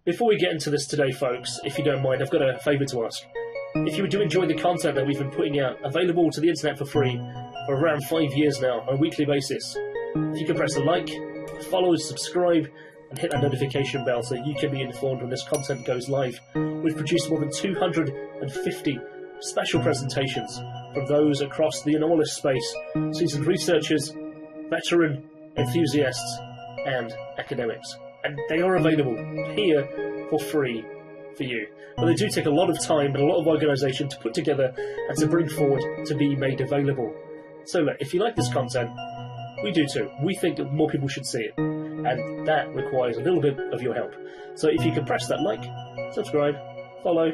Before we get into this today, folks, if you don't mind, I've got a favour to ask. If you do enjoy the content that we've been putting out, available to the internet for free for around 5 years now on a weekly basis, if you can press a like, follow, subscribe, and hit that notification bell so you can be informed when this content goes live. We've produced more than 250 special presentations from those across the anomalous space, seasoned researchers, veteran enthusiasts, and academics. And they are available here for free for you. But they do take a lot of time and a lot of organisation to put together and to bring forward to be made available. So look, if you like this content, we do too. We think that more people should see it, and that requires a little bit of your help. So if you can press that like, subscribe, follow,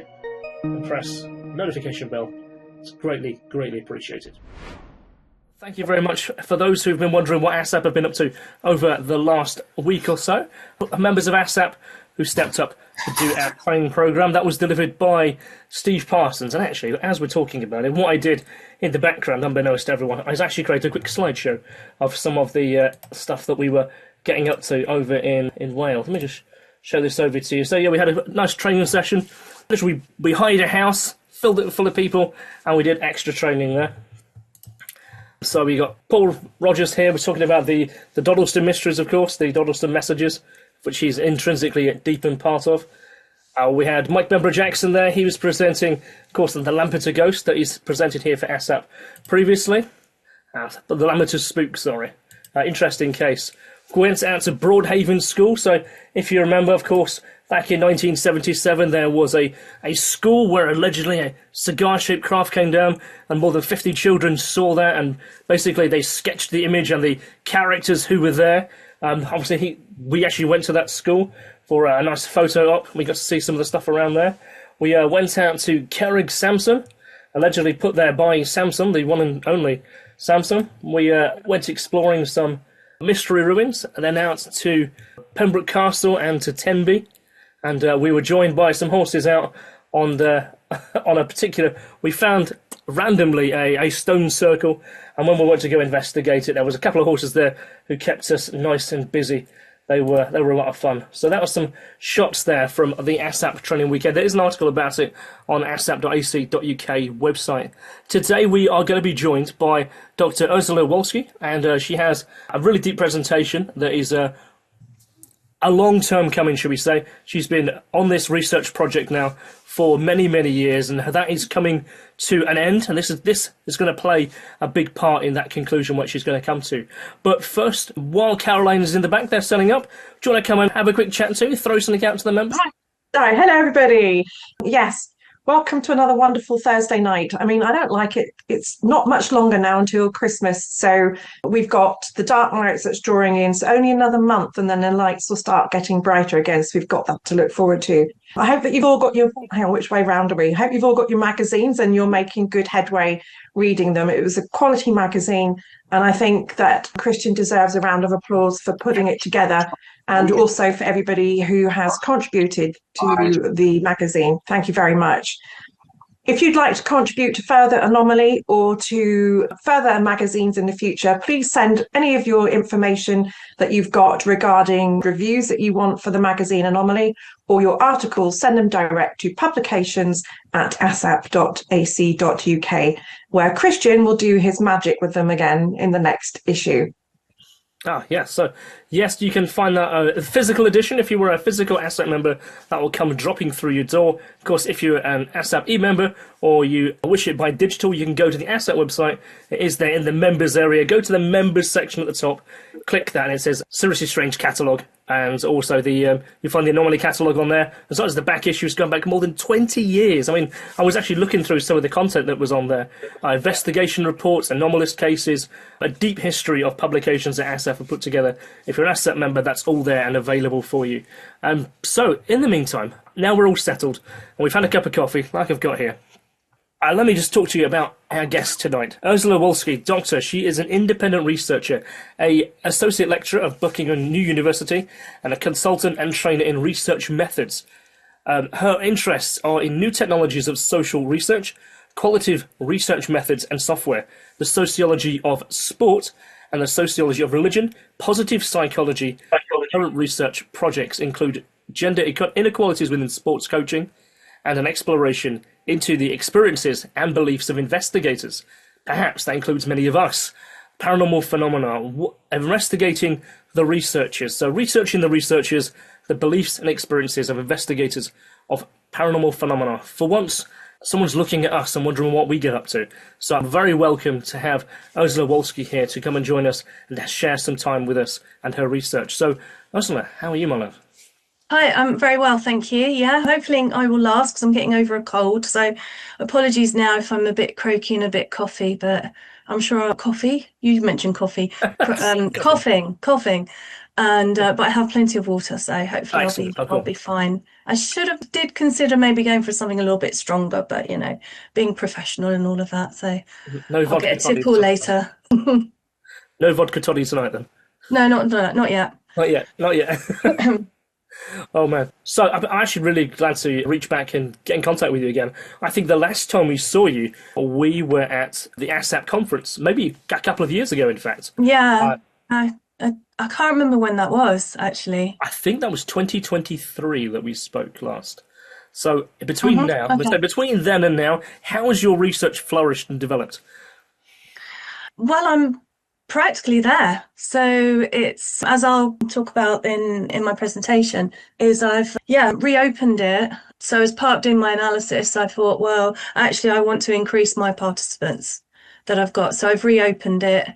and press notification bell, it's greatly, greatly appreciated. Thank you very much for those who've been wondering what ASSAP have been up to over the last week or so. Members of ASSAP who stepped up to do our training programme. That was delivered by Steve Parsons. And actually, as we're talking about it, what I did in the background, unbeknownst to everyone, I actually created a quick slideshow of some of the stuff that we were getting up to over in Wales. Let me just show this over to you. So yeah, we had a nice training session. Literally, we hired a house, filled it full of people, and we did extra training there. So we got Paul Rogers here. We're talking about the Dodleston mysteries, of course, the Dodleston messages, which he's intrinsically deep in part of. We had Mike Bembra-Jackson there. He was presenting, of course, the Lampeter Ghost that he's presented here for ASSAP previously. But the Lampeter Spook, sorry. Interesting case. We went out to Broadhaven School. So if you remember, of course, back in 1977, there was a school where allegedly a cigar-shaped craft came down and more than 50 children saw that, and basically they sketched the image and the characters who were there. Obviously, we actually went to that school for a nice photo op. We got to see some of the stuff around there. We went out to Carrig Samson, allegedly put there by Samson, the one and only Samson. We went exploring some mystery ruins, and then out to Pembroke Castle and to Tenby. And we were joined by some horses out on on a particular. We found randomly a stone circle, and when we went to go investigate it, there was a couple of horses there who kept us nice and busy. They were a lot of fun. So that was some shots there from the ASSAP training weekend. There is an article about it on assap.ac.uk website. Today we are going to be joined by Dr. Urszula Wolski, and she has a really deep presentation that is a long-term coming, shall we say. She's been on this research project now for many, many years, and that is coming to an end, and this is going to play a big part in that conclusion which she's going to come to. But first, while Caroline is in the back there setting up, do you want to come and have a quick chat too, throw something out to the members? Hi, hello everybody. Yes, welcome to another wonderful Thursday night. I mean, I don't like it. It's not much longer now until Christmas. So we've got the dark nights that's drawing in. So only another month and then the lights will start getting brighter again. So we've got that to look forward to. I hope that you've all got your, hang on, which way round are we? I hope you've all got your magazines and you're making good headway reading them. It was a quality magazine. And I think that Kristian deserves a round of applause for putting it together, and also for everybody who has contributed to the magazine. Thank you very much. If you'd like to contribute to further Anomaly or to further magazines in the future, please send any of your information that you've got regarding reviews that you want for the magazine Anomaly, or your articles, send them direct to publications@assap.ac.uk, where Kristian will do his magic with them again in the next issue. Yes. So, yes, you can find that physical edition. If you were a physical ASSAP member, that will come dropping through your door. Of course, if you're an ASSAP e-member or you wish it by digital, you can go to the ASSAP website. It is there in the members area. Go to the members section at the top, click that, and it says Seriously Strange Catalogue. And also you find the Anomaly catalogue on there, as well as the back issues going back more than 20 years. I mean, I was actually looking through some of the content that was on there. Investigation reports, anomalous cases, a deep history of publications that ASSAP have put together. If you're an ASSAP member, that's all there and available for you. So, in the meantime, now we're all settled, and we've had a cup of coffee, like I've got here. Let me just talk to you about our guest tonight. Urszula Wolski, doctor. She is an independent researcher, a associate lecturer of Buckinghamshire New University, and a consultant and trainer in research methods. Her interests are in new technologies of social research, qualitative research methods and software, the sociology of sport, and the sociology of religion, positive psychology. Current research projects include gender inequalities within sports coaching, and an exploration into the experiences and beliefs of investigators. Perhaps that includes many of us. Paranormal phenomena, investigating the researchers. So researching the researchers, the beliefs and experiences of investigators of paranormal phenomena. For once, someone's looking at us and wondering what we get up to. So I'm very welcome to have Urszula Wolski here to come and join us and share some time with us and her research. So, Urszula, how are you, my love? Hi, I'm very well, thank you. Yeah, hopefully I will last because I'm getting over a cold. So apologies now if I'm a bit croaky and a bit coffee, but I'm sure coffee. You mentioned coffee, coughing, and but I have plenty of water, so hopefully I'll be fine. I did consider maybe going for something a little bit stronger, but being professional and all of that. So I'll get a tipple later. No vodka toddy tonight, then. No, not yet. Not yet. Oh man. So I'm actually really glad to reach back and get in contact with you again. I think the last time we saw you, we were at the ASSAP conference, maybe a couple of years ago, in fact. Yeah. I can't remember when that was, actually. I think that was 2023 that we spoke last. So between between then and now, how has your research flourished and developed? Well, I'm practically there. So it's, as I'll talk about in my presentation, is I've reopened it. So as part of doing my analysis, I thought, well, actually I want to increase my participants that I've got. So I've reopened it,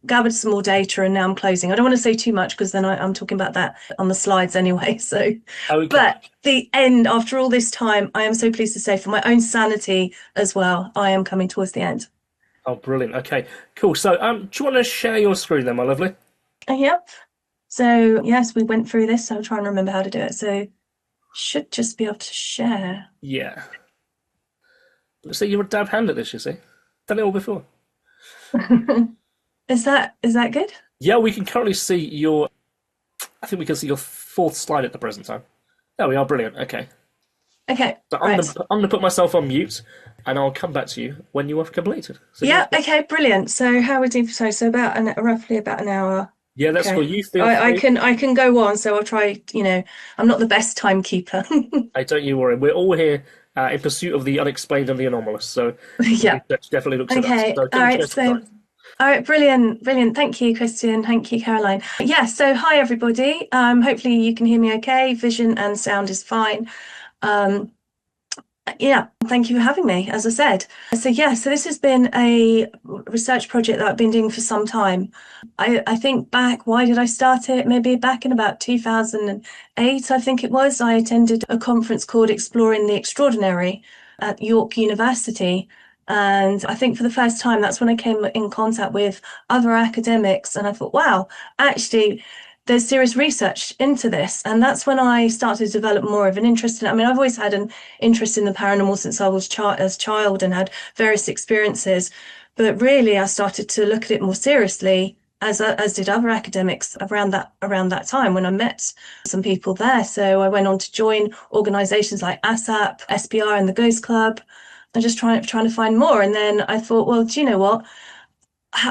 gathered some more data, and now I'm closing. I don't want to say too much because then I'm talking about that on the slides anyway. So, But the end, after all this time, I am so pleased to say, for my own sanity as well, I am coming towards the end. Oh, brilliant. Okay, cool. So do you want to share your screen then, my lovely? Yep. So, yes, we went through this. So I'll try and remember how to do it. So should just be able to share. Yeah. So you're a dab hand at this, you see. Done it all before. Is that good? Yeah, we can currently see I think we can see your fourth slide at the present time. There we are. Brilliant. Okay. Okay. So I'm going to put myself on mute, and I'll come back to you when you have completed. So okay, brilliant. So how would you so roughly about an hour? Yeah, that's okay. cool. You feel I can go on, so I'll try. I'm not the best timekeeper. Hey, don't you worry. We're all here in pursuit of the unexplained and the anomalous. So yeah, that definitely looks at us. So, all right, brilliant. Thank you, Kristian. Thank you, Caroline. Yeah. So hi, everybody. Hopefully you can hear me okay. Vision and sound is fine. Thank you for having me, as I said. So this has been a research project that I've been doing for some time. I think back, why did I start it? Maybe back in about 2008, I think it was. I attended a conference called Exploring the Extraordinary at York University. And I think for the first time, that's when I came in contact with other academics. And I thought, wow, actually, there's serious research into this. And that's when I started to develop more of an interest in it. I mean, I've always had an interest in the paranormal since I was a child and had various experiences. But really, I started to look at it more seriously, as did other academics around that time when I met some people there. So I went on to join organisations like ASSAP, SPR and the Ghost Club, and just trying to find more. And then I thought, well, do you know what?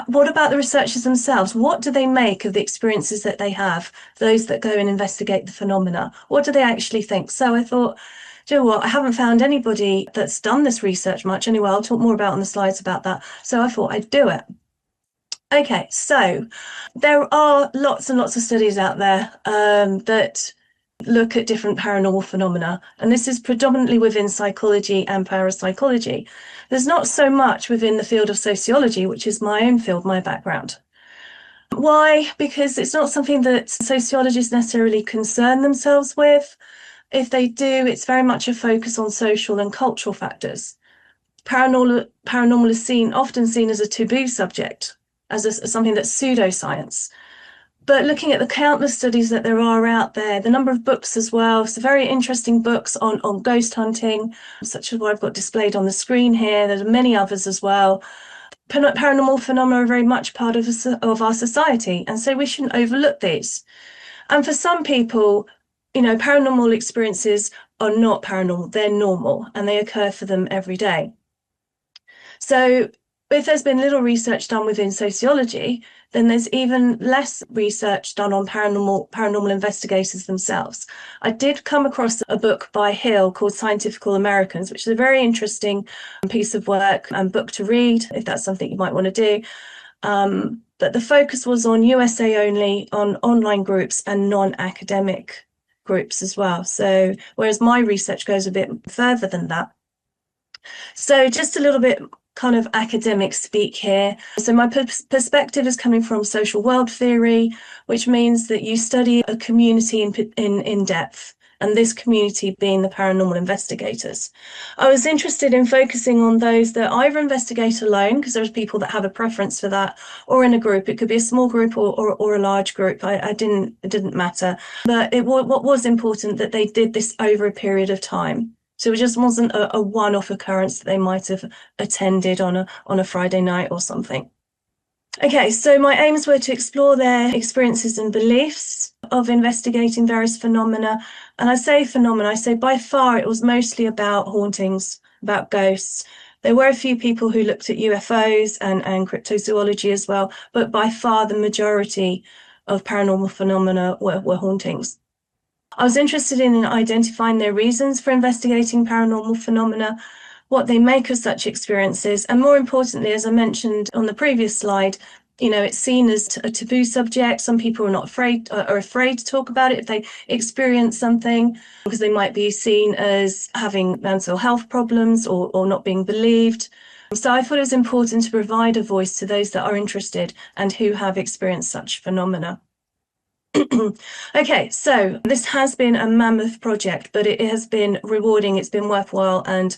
What about the researchers themselves? What do they make of the experiences that they have, those that go and investigate the phenomena? What do they actually think? So I thought, do you know what? I haven't found anybody that's done this research much. Anyway, I'll talk more about on the slides about that. So I thought I'd do it. Okay, so there are lots and lots of studies out there that look at different paranormal phenomena, and this is predominantly within psychology and parapsychology. There's not so much within the field of sociology, which is my own field, my background. Why? Because it's not something that sociologists necessarily concern themselves with. If they do, it's very much a focus on social and cultural factors. Paranormal is often seen as a taboo subject, as something that's pseudoscience. But looking at the countless studies that there are out there, the number of books as well, so very interesting books on ghost hunting, such as what I've got displayed on the screen here. There are many others as well. Paranormal phenomena are very much part of our society, and so we shouldn't overlook these. And for some people, paranormal experiences are not paranormal, they're normal, and they occur for them every day. So if there's been little research done within sociology, then there's even less research done on paranormal investigators themselves. I did come across a book by Hill called Scientifical Americans, which is a very interesting piece of work and book to read, if that's something you might want to do. But the focus was on USA only, on online groups and non-academic groups as well. So whereas my research goes a bit further than that. So just a little bit kind of academic speak here. So my perspective is coming from social world theory, which means that you study a community in depth, and this community being the paranormal investigators. I was interested in focusing on those that either investigate alone, because there's people that have a preference for that, or in a group. It could be a small group or a large group. It didn't matter. But what was important that they did this over a period of time. So it just wasn't a one-off occurrence that they might have attended on a Friday night or something. Okay, so my aims were to explore their experiences and beliefs of investigating various phenomena. And I say phenomena, I say by far it was mostly about hauntings, about ghosts. There were a few people who looked at UFOs and cryptozoology as well, but by far the majority of paranormal phenomena were hauntings. I was interested in identifying their reasons for investigating paranormal phenomena, what they make of such experiences, and more importantly, as I mentioned on the previous slide, it's seen as a taboo subject. Some people are afraid to talk about it if they experience something, because they might be seen as having mental health problems or not being believed. So I thought it was important to provide a voice to those that are interested and who have experienced such phenomena. Okay, so this has been a mammoth project, but it has been rewarding, it's been worthwhile, and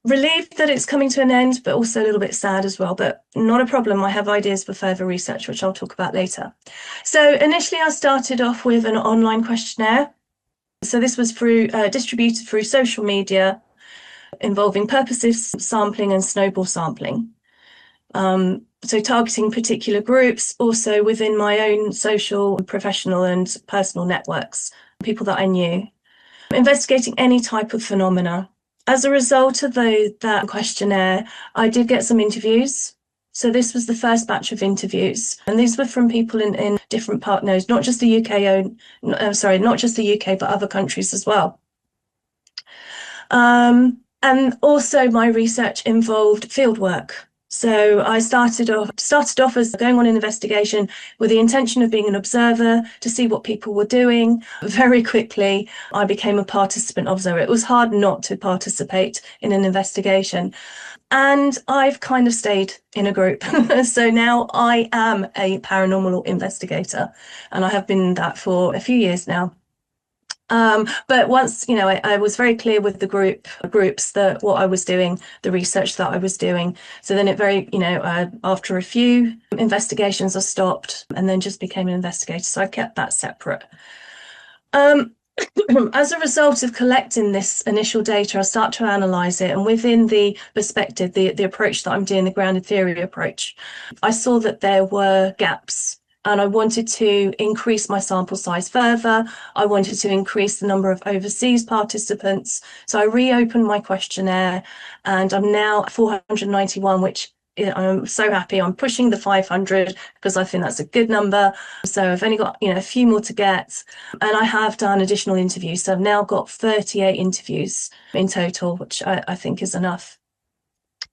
relieved that it's coming to an end, but also a little bit sad as well, but not a problem. I have ideas for further research, which I'll talk about later. So initially I started off with an online questionnaire. So this was distributed through social media, involving purposive sampling and snowball sampling. So targeting particular groups, also within my own social, professional and personal networks, people that I knew. Investigating any type of phenomena. As a result of that questionnaire, I did get some interviews. So this was the first batch of interviews, and these were from people in different partners, not just the not just the UK, but other countries as well. And also my research involved fieldwork. So I started off as going on an investigation with the intention of being an observer to see what people were doing. Very quickly, I became a participant observer. It was hard not to participate in an investigation. And I've kind of stayed in a group. So now I am a paranormal investigator, and I have been that for a few years now. But once, I was very clear with the groups that what I was doing, the research that I was doing. So then after a few investigations, I stopped and then just became an investigator. So I kept that separate. As a result of collecting this initial data, I start to analyze it. And within the perspective, the approach that I'm doing, the grounded theory approach, I saw that there were gaps. And I wanted to increase my sample size further. I wanted to increase the number of overseas participants. So I reopened my questionnaire, and I'm now at 491, which I'm so happy. I'm pushing the 500 because I think that's a good number. So I've only got a few more to get, and I have done additional interviews. So I've now got 38 interviews in total, which I think is enough.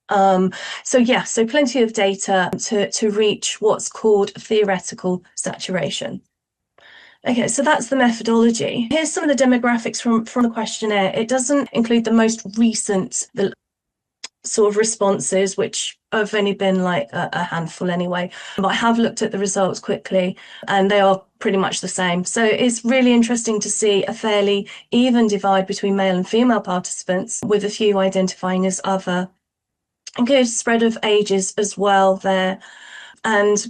So plenty of data to reach what's called theoretical saturation. Okay, so that's the methodology. Here's some of the demographics from the questionnaire. It doesn't include the most recent sort of responses, which have only been like a handful anyway. But I have looked at the results quickly, and they are pretty much the same. So it's really interesting to see a fairly even divide between male and female participants, with a few identifying as other. A good spread of ages as well there. And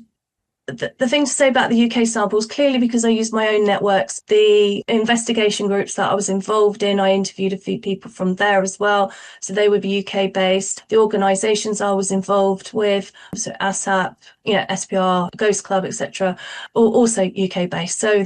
the thing to say about the UK samples, clearly because I used my own networks, the investigation groups that I was involved in, I interviewed a few people from there as well. So they would be UK based. The organisations I was involved with, so ASSAP, SPR, Ghost Club, etc., also UK based. So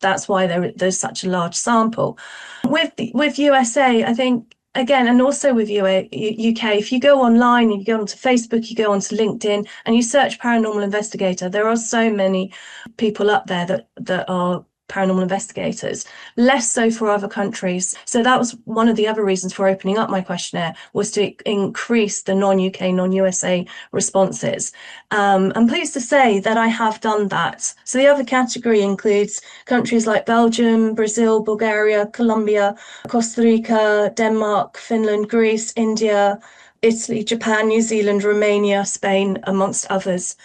that's why there's such a large sample. With USA, I think again, and also with UK, if you go online, you go onto Facebook, you go onto LinkedIn, and you search paranormal investigator, there are so many people up there that are paranormal investigators, less so for other countries. So that was one of the other reasons for opening up my questionnaire, was to increase the non-UK, non-USA responses. I'm pleased to say that I have done that. So the other category includes countries like Belgium, Brazil, Bulgaria, Colombia, Costa Rica, Denmark, Finland, Greece, India, Italy, Japan, New Zealand, Romania, Spain, amongst others.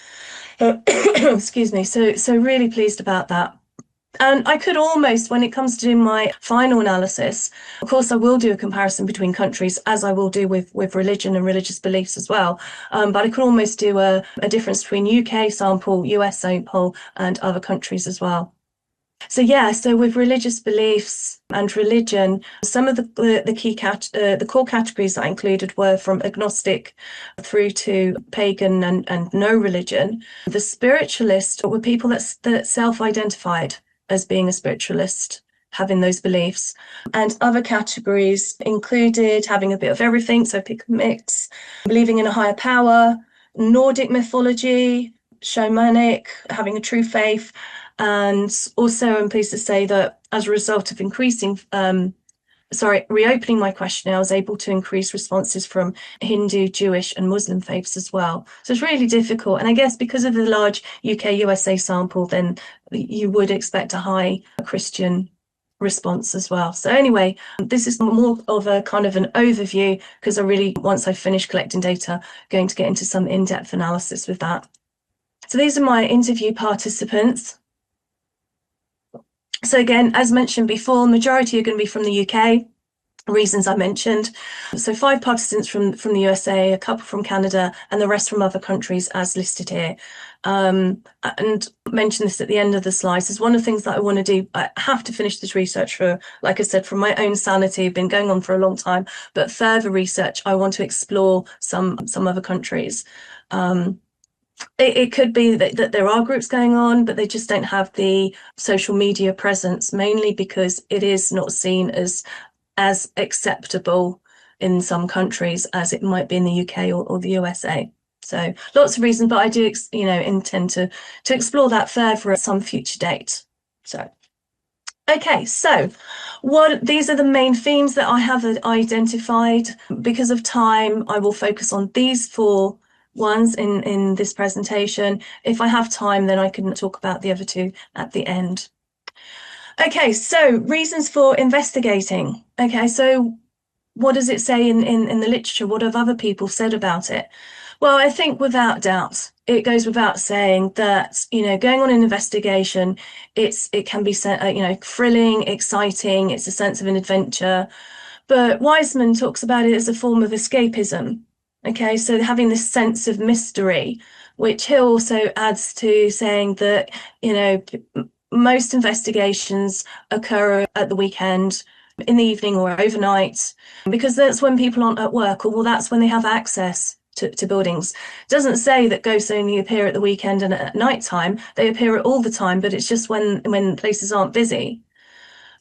Excuse me. So really pleased about that. And I could almost, when it comes to my final analysis, of course, I will do a comparison between countries, as I will do with religion and religious beliefs as well. But I could almost do a difference between UK sample, US sample, and other countries as well. So yeah, so with religious beliefs and religion, some of the core categories that I included were from agnostic through to pagan and no religion. The spiritualists were people that self-identified as being a spiritualist, having those beliefs. And other categories included having a bit of everything, so pick a mix, believing in a higher power, Nordic mythology, shamanic, having a true faith. And also I'm pleased to say that as a result of reopening my questionnaire, I was able to increase responses from Hindu, Jewish and Muslim faiths as well. So it's really difficult. And I guess because of the large UK, USA sample, then you would expect a high Christian response as well. So anyway, this is more of a kind of an overview, because I really, once I finish collecting data, going to get into some in-depth analysis with that. So these are my interview participants. So again, as mentioned before, majority are going to be from the UK, reasons I mentioned. So 5 participants from the USA, a couple from Canada, and the rest from other countries as listed here. And mention this at the end of the slides, is one of the things that I want to do. I have to finish this research for, like I said, from my own sanity, been going on for a long time, but further research, I want to explore some other countries. It could be that there are groups going on, but they just don't have the social media presence, mainly because it is not seen as acceptable in some countries as it might be in the UK or the USA. So lots of reasons, but I do, intend to explore that further at some future date. So, okay, so these are the main themes that I have identified. Because of time, I will focus on these 4 ones in this presentation. If I have time, then I can talk about the other 2 at the end. Okay, so reasons for investigating. Okay, so what does it say in the literature? What have other people said about it? Well, I think without doubt, it goes without saying that, going on an investigation, it can be, thrilling, exciting. It's a sense of an adventure. But Wiseman talks about it as a form of escapism. Okay, so having this sense of mystery, which he also adds to saying that, most investigations occur at the weekend, in the evening or overnight, because that's when people aren't at work, or that's when they have access to buildings. It doesn't say that ghosts only appear at the weekend and at night time. They appear all the time, but it's just when places aren't busy.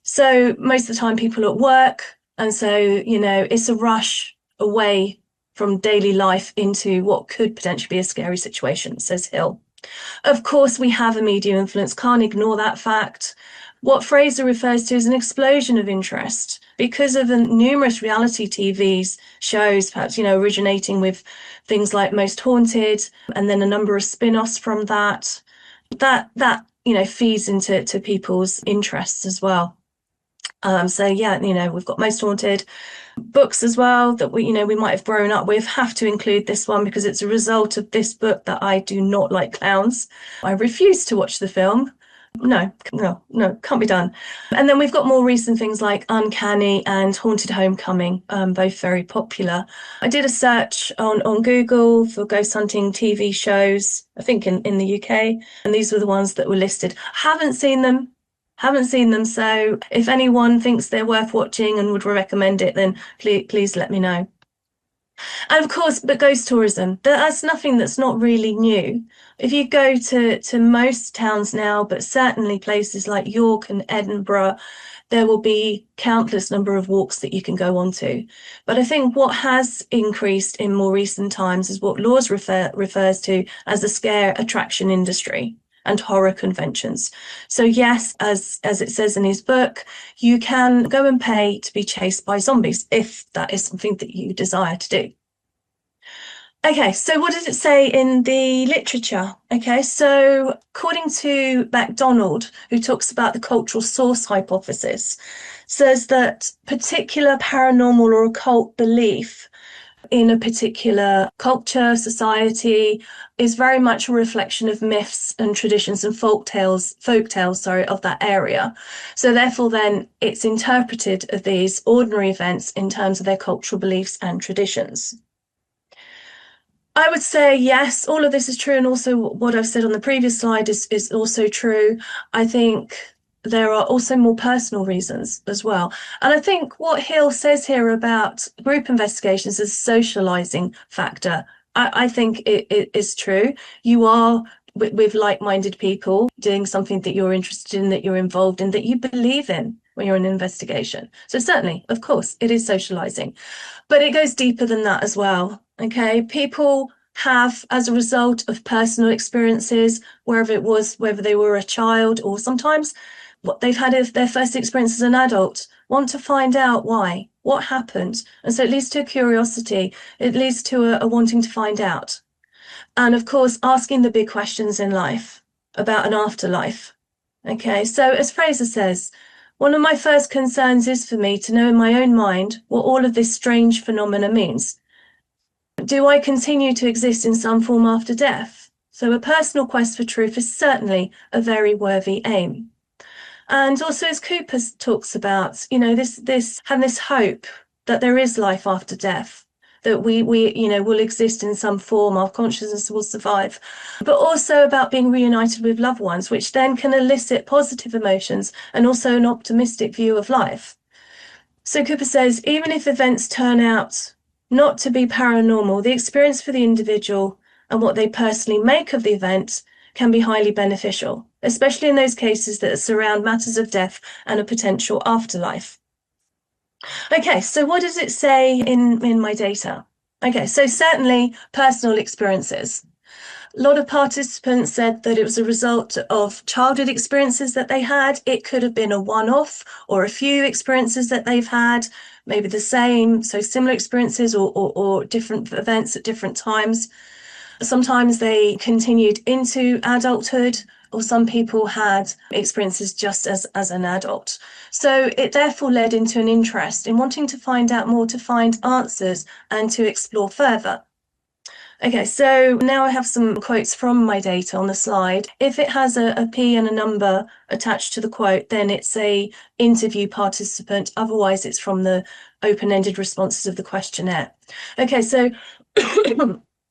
So most of the time people are at work, and so, it's a rush away from daily life into what could potentially be a scary situation, says Hill. Of course, we have a media influence, can't ignore that fact. What Fraser refers to as an explosion of interest because of the numerous reality TV's shows, perhaps, originating with things like Most Haunted, and then a number of spin-offs from that feeds into people's interests as well. So yeah, we've got Most Haunted. Books as well that we might have grown up with. Have to include this one because it's a result of this book that I do not like clowns. I refuse to watch the film. No, can't be done. And then we've got more recent things like Uncanny and Haunted Homecoming, both very popular. I did a search on Google for ghost hunting TV shows, I think in the UK, and these were the ones that were listed. Haven't seen them. So if anyone thinks they're worth watching and would recommend it, then please let me know. And of course, but ghost tourism, that's nothing that's not really new. If you go to most towns now, but certainly places like York and Edinburgh, there will be countless number of walks that you can go on to. But I think what has increased in more recent times is what Laws refers to as the scare attraction industry and horror conventions. So yes, as it says in his book, you can go and pay to be chased by zombies if that is something that you desire to do. Okay, so what does it say in the literature? Okay, so according to MacDonald, who talks about the cultural source hypothesis, says that particular paranormal or occult belief in a particular culture, society, is very much a reflection of myths and traditions and folk tales, of that area. So therefore then it's interpreted of these ordinary events in terms of their cultural beliefs and traditions. I would say, yes, all of this is true. And also what I've said on the previous slide is also true. I think there are also more personal reasons as well. And I think what Hill says here about group investigations is a socializing factor. I think it is true. You are with like-minded people doing something that you're interested in, that you're involved in, that you believe in when you're in an investigation. So certainly, of course, it is socializing, but it goes deeper than that as well. Okay, people have, as a result of personal experiences, wherever it was, whether they were a child or sometimes what they've had is their first experience as an adult, want to find out why, what happened. And so it leads to a curiosity, it leads to a wanting to find out. And of course, asking the big questions in life about an afterlife. Okay, so as Fraser says, one of my first concerns is for me to know in my own mind what all of this strange phenomena means. Do I continue to exist in some form after death? So a personal quest for truth is certainly a very worthy aim. And also, as Cooper talks about, this having this hope that there is life after death, that we will exist in some form, our consciousness will survive, but also about being reunited with loved ones, which then can elicit positive emotions and also an optimistic view of life. So Cooper says, even if events turn out not to be paranormal, the experience for the individual and what they personally make of the event can be highly beneficial, especially in those cases that surround matters of death and a potential afterlife. Okay, so what does it say in my data? Okay, so certainly personal experiences. A lot of participants said that it was a result of childhood experiences that they had. It could have been a one-off or a few experiences that they've had, maybe the same, so similar experiences or different events at different times. Sometimes they continued into adulthood, or some people had experiences just as an adult. So it therefore led into an interest in wanting to find out more, to find answers and to explore further. Okay, so now I have some quotes from my data on the slide. If it has a P and a number attached to the quote, then it's a interview participant. Otherwise, it's from the open-ended responses of the questionnaire. Okay, so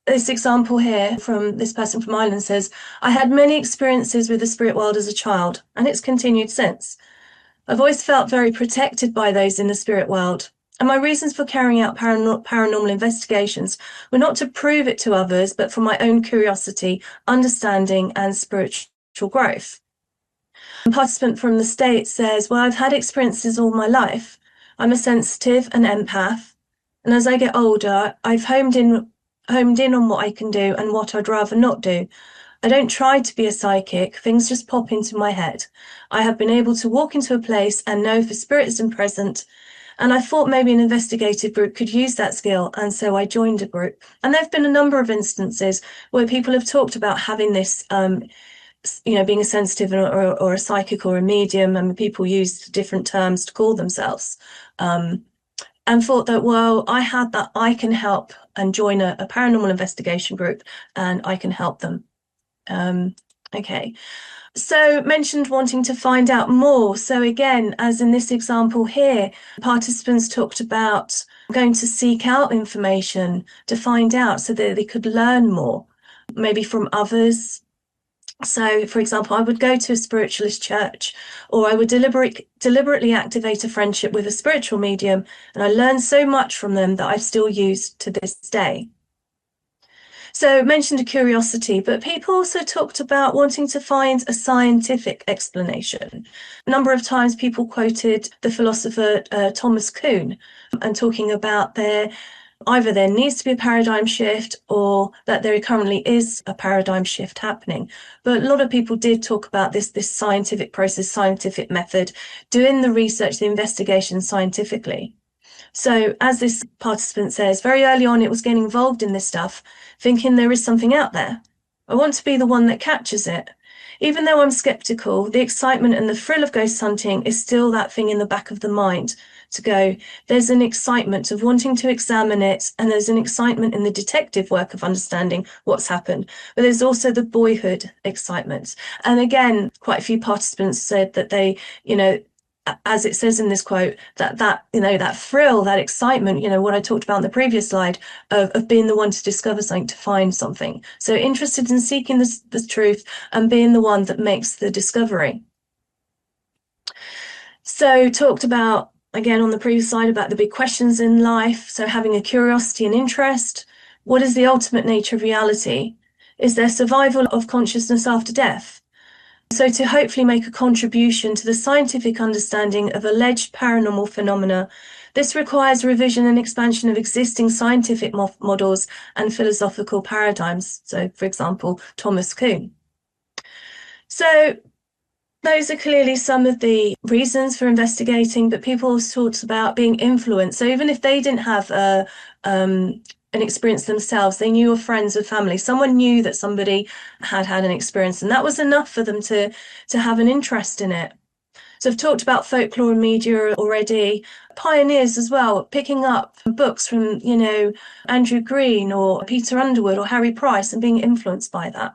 this example here from this person from Ireland says, I had many experiences with the spirit world as a child, and it's continued since. I've always felt very protected by those in the spirit world. And my reasons for carrying out paranormal investigations were not to prove it to others, but for my own curiosity, understanding, and spiritual growth. A participant from the States says, well, I've had experiences all my life. I'm a sensitive and empath. And as I get older, I've homed in on what I can do and what I'd rather not do. I don't try to be a psychic. Things just pop into my head. I have been able to walk into a place and know if a spirit isn't present. And I thought maybe an investigative group could use that skill, and so I joined a group. And there have been a number of instances where people have talked about having this, being a sensitive or a psychic or a medium, and people used different terms to call themselves, and thought that, well, I had that, I can help and join a paranormal investigation group, and I can help them. Okay. So mentioned wanting to find out more. So again, as in this example here, participants talked about going to seek out information to find out so that they could learn more, maybe from others. So, for example, I would go to a spiritualist church, or I would deliberately activate a friendship with a spiritual medium, and I learned so much from them that I've still used to this day. So mentioned a curiosity, but people also talked about wanting to find a scientific explanation. A number of times people quoted the philosopher Thomas Kuhn and talking about either there needs to be a paradigm shift or that there currently is a paradigm shift happening. But a lot of people did talk about this scientific process, scientific method, doing the research, the investigation scientifically. So as this participant says, very early on, it was getting involved in this stuff, thinking there is something out there. I want to be the one that catches it. Even though I'm skeptical, the excitement and the thrill of ghost hunting is still that thing in the back of the mind to go, there's an excitement of wanting to examine it, and there's an excitement in the detective work of understanding what's happened. But there's also the boyhood excitement. And again, quite a few participants said that they, as it says in this quote, that thrill, that excitement, what I talked about in the previous slide of being the one to discover something, to find something. So interested in seeking the truth and being the one that makes the discovery. So talked about, again, on the previous slide, about the big questions in life. So having a curiosity and interest. What is the ultimate nature of reality? Is there survival of consciousness after death? So to hopefully make a contribution to the scientific understanding of alleged paranormal phenomena, this requires revision and expansion of existing scientific models and philosophical paradigms. So, for example, Thomas Kuhn. So those are clearly some of the reasons for investigating, but people also talked about being influenced. So even if they didn't have an experience themselves, they knew of friends or family, someone knew that somebody had an experience, and that was enough for them to have an interest in it. So I've talked about folklore and media already, pioneers as well, picking up books from, Andrew Green or Peter Underwood or Harry Price and being influenced by that.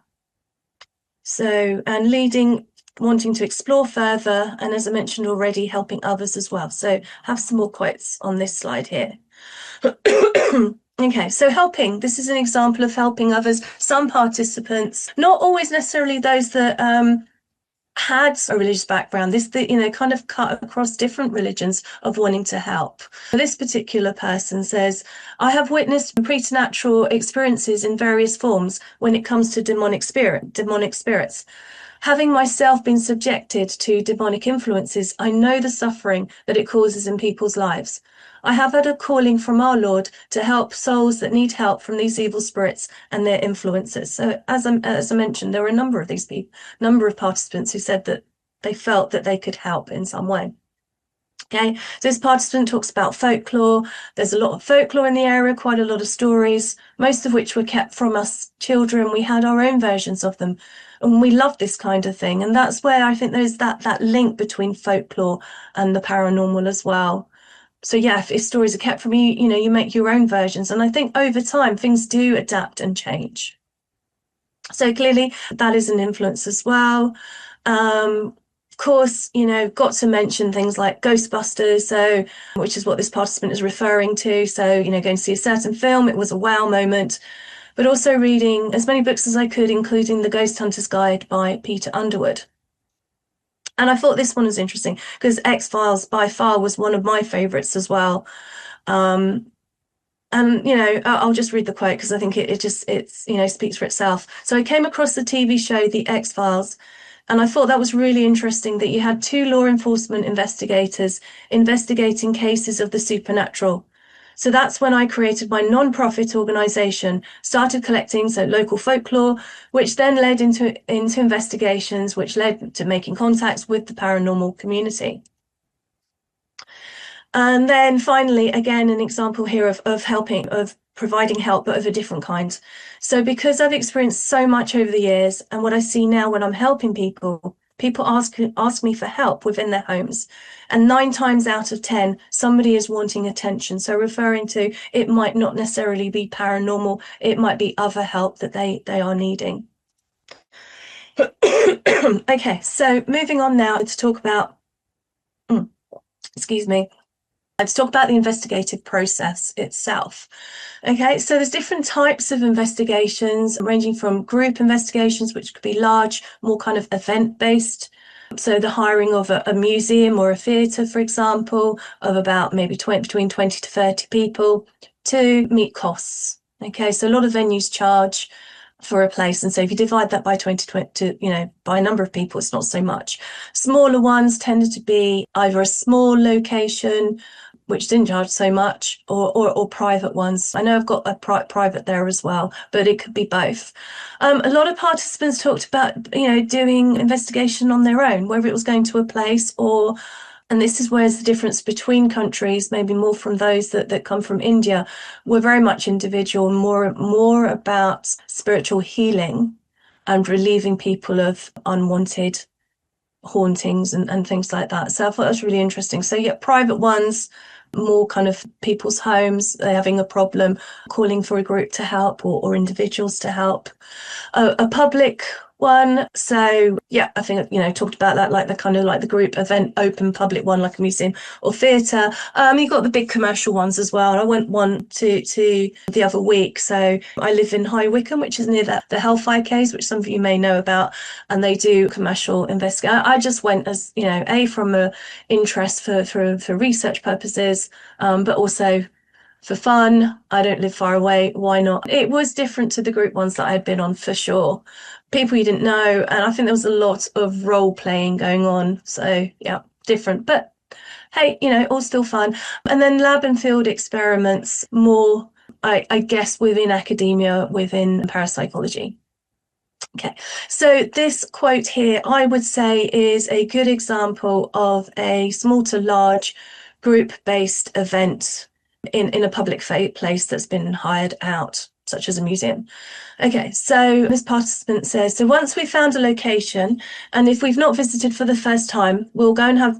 So, and wanting to explore further, and as I mentioned already, helping others as well. So have some more quotes on this slide here. Okay, so helping. This is an example of helping others. Some participants, not always necessarily those that had a religious background, kind of cut across different religions of wanting to help. This particular person says, I have witnessed preternatural experiences in various forms when it comes to demonic spirits. Having myself been subjected to demonic influences, I know the suffering that it causes in people's lives. I have had a calling from our Lord to help souls that need help from these evil spirits and their influences. So as I mentioned, there were a number of participants who said that they felt that they could help in some way. Okay, so this participant talks about folklore. There's a lot of folklore in the area, quite a lot of stories, most of which were kept from us children. We had our own versions of them, and we loved this kind of thing. And that's where I think there's that link between folklore and the paranormal as well. So yeah, if stories are kept from you, you make your own versions. And I think over time, things do adapt and change. So clearly that is an influence as well. Of course, got to mention things like Ghostbusters, which is what this participant is referring to. So, going to see a certain film, it was a wow moment. But also reading as many books as I could, including The Ghost Hunter's Guide by Peter Underwood. And I thought this one was interesting because X-Files by far was one of my favorites as well. And, I'll just read the quote because I think it speaks for itself. So I came across the TV show, The X-Files, and I thought that was really interesting that you had two law enforcement investigators investigating cases of the supernatural. So that's when I created my non-profit organization, started collecting local folklore, which then led into investigations, which led to making contacts with the paranormal community. And then finally, again, an example here of providing help, but of a different kind. So because I've experienced so much over the years, and what I see now when I'm helping people ask me for help within their homes. And 9 times out of 10, somebody is wanting attention. So referring to, it might not necessarily be paranormal, it might be other help that they are needing. Okay, so moving on now to talk about, let's talk about the investigative process itself. Okay, so there's different types of investigations, ranging from group investigations, which could be large, more kind of event-based. So the hiring of a museum or a theatre, for example, of about maybe between 20 to 30 people to meet costs. Okay, so a lot of venues charge for a place, and so if you divide that by 20, by a number of people, it's not so much. Smaller ones tended to be either a small location which didn't charge so much, or private ones. I know I've got a private there as well, but it could be both. A lot of participants talked about doing investigation on their own, whether it was going to a place or, and this is where's the difference between countries, maybe more from those that come from India, were very much individual, more about spiritual healing and relieving people of unwanted hauntings and things like that. So I thought that was really interesting. So yeah, private ones, more kind of people's homes, they're having a problem, calling for a group to help or individuals to help. A public one, so yeah, I think talked about that, like the kind of like the group event, open public one, like a museum or theatre. You've got the big commercial ones as well. I went one to the other week. So I live in High Wycombe, which is near the Hellfire Caves, which some of you may know about, and they do commercial investigation. I just went as from a interest for research purposes, but also for fun. I don't live far away. Why not? It was different to the group ones that I had been on, for sure. People you didn't know, and I think there was a lot of role playing going on. So yeah, different, but hey, all still fun. And then lab and field experiments, more, I guess, within academia, within parapsychology. Okay, so this quote here, I would say, is a good example of a small to large group-based event in a public place that's been hired out, such as a museum. Okay, so this participant says, so once we've found a location, and if we've not visited for the first time, we'll go and have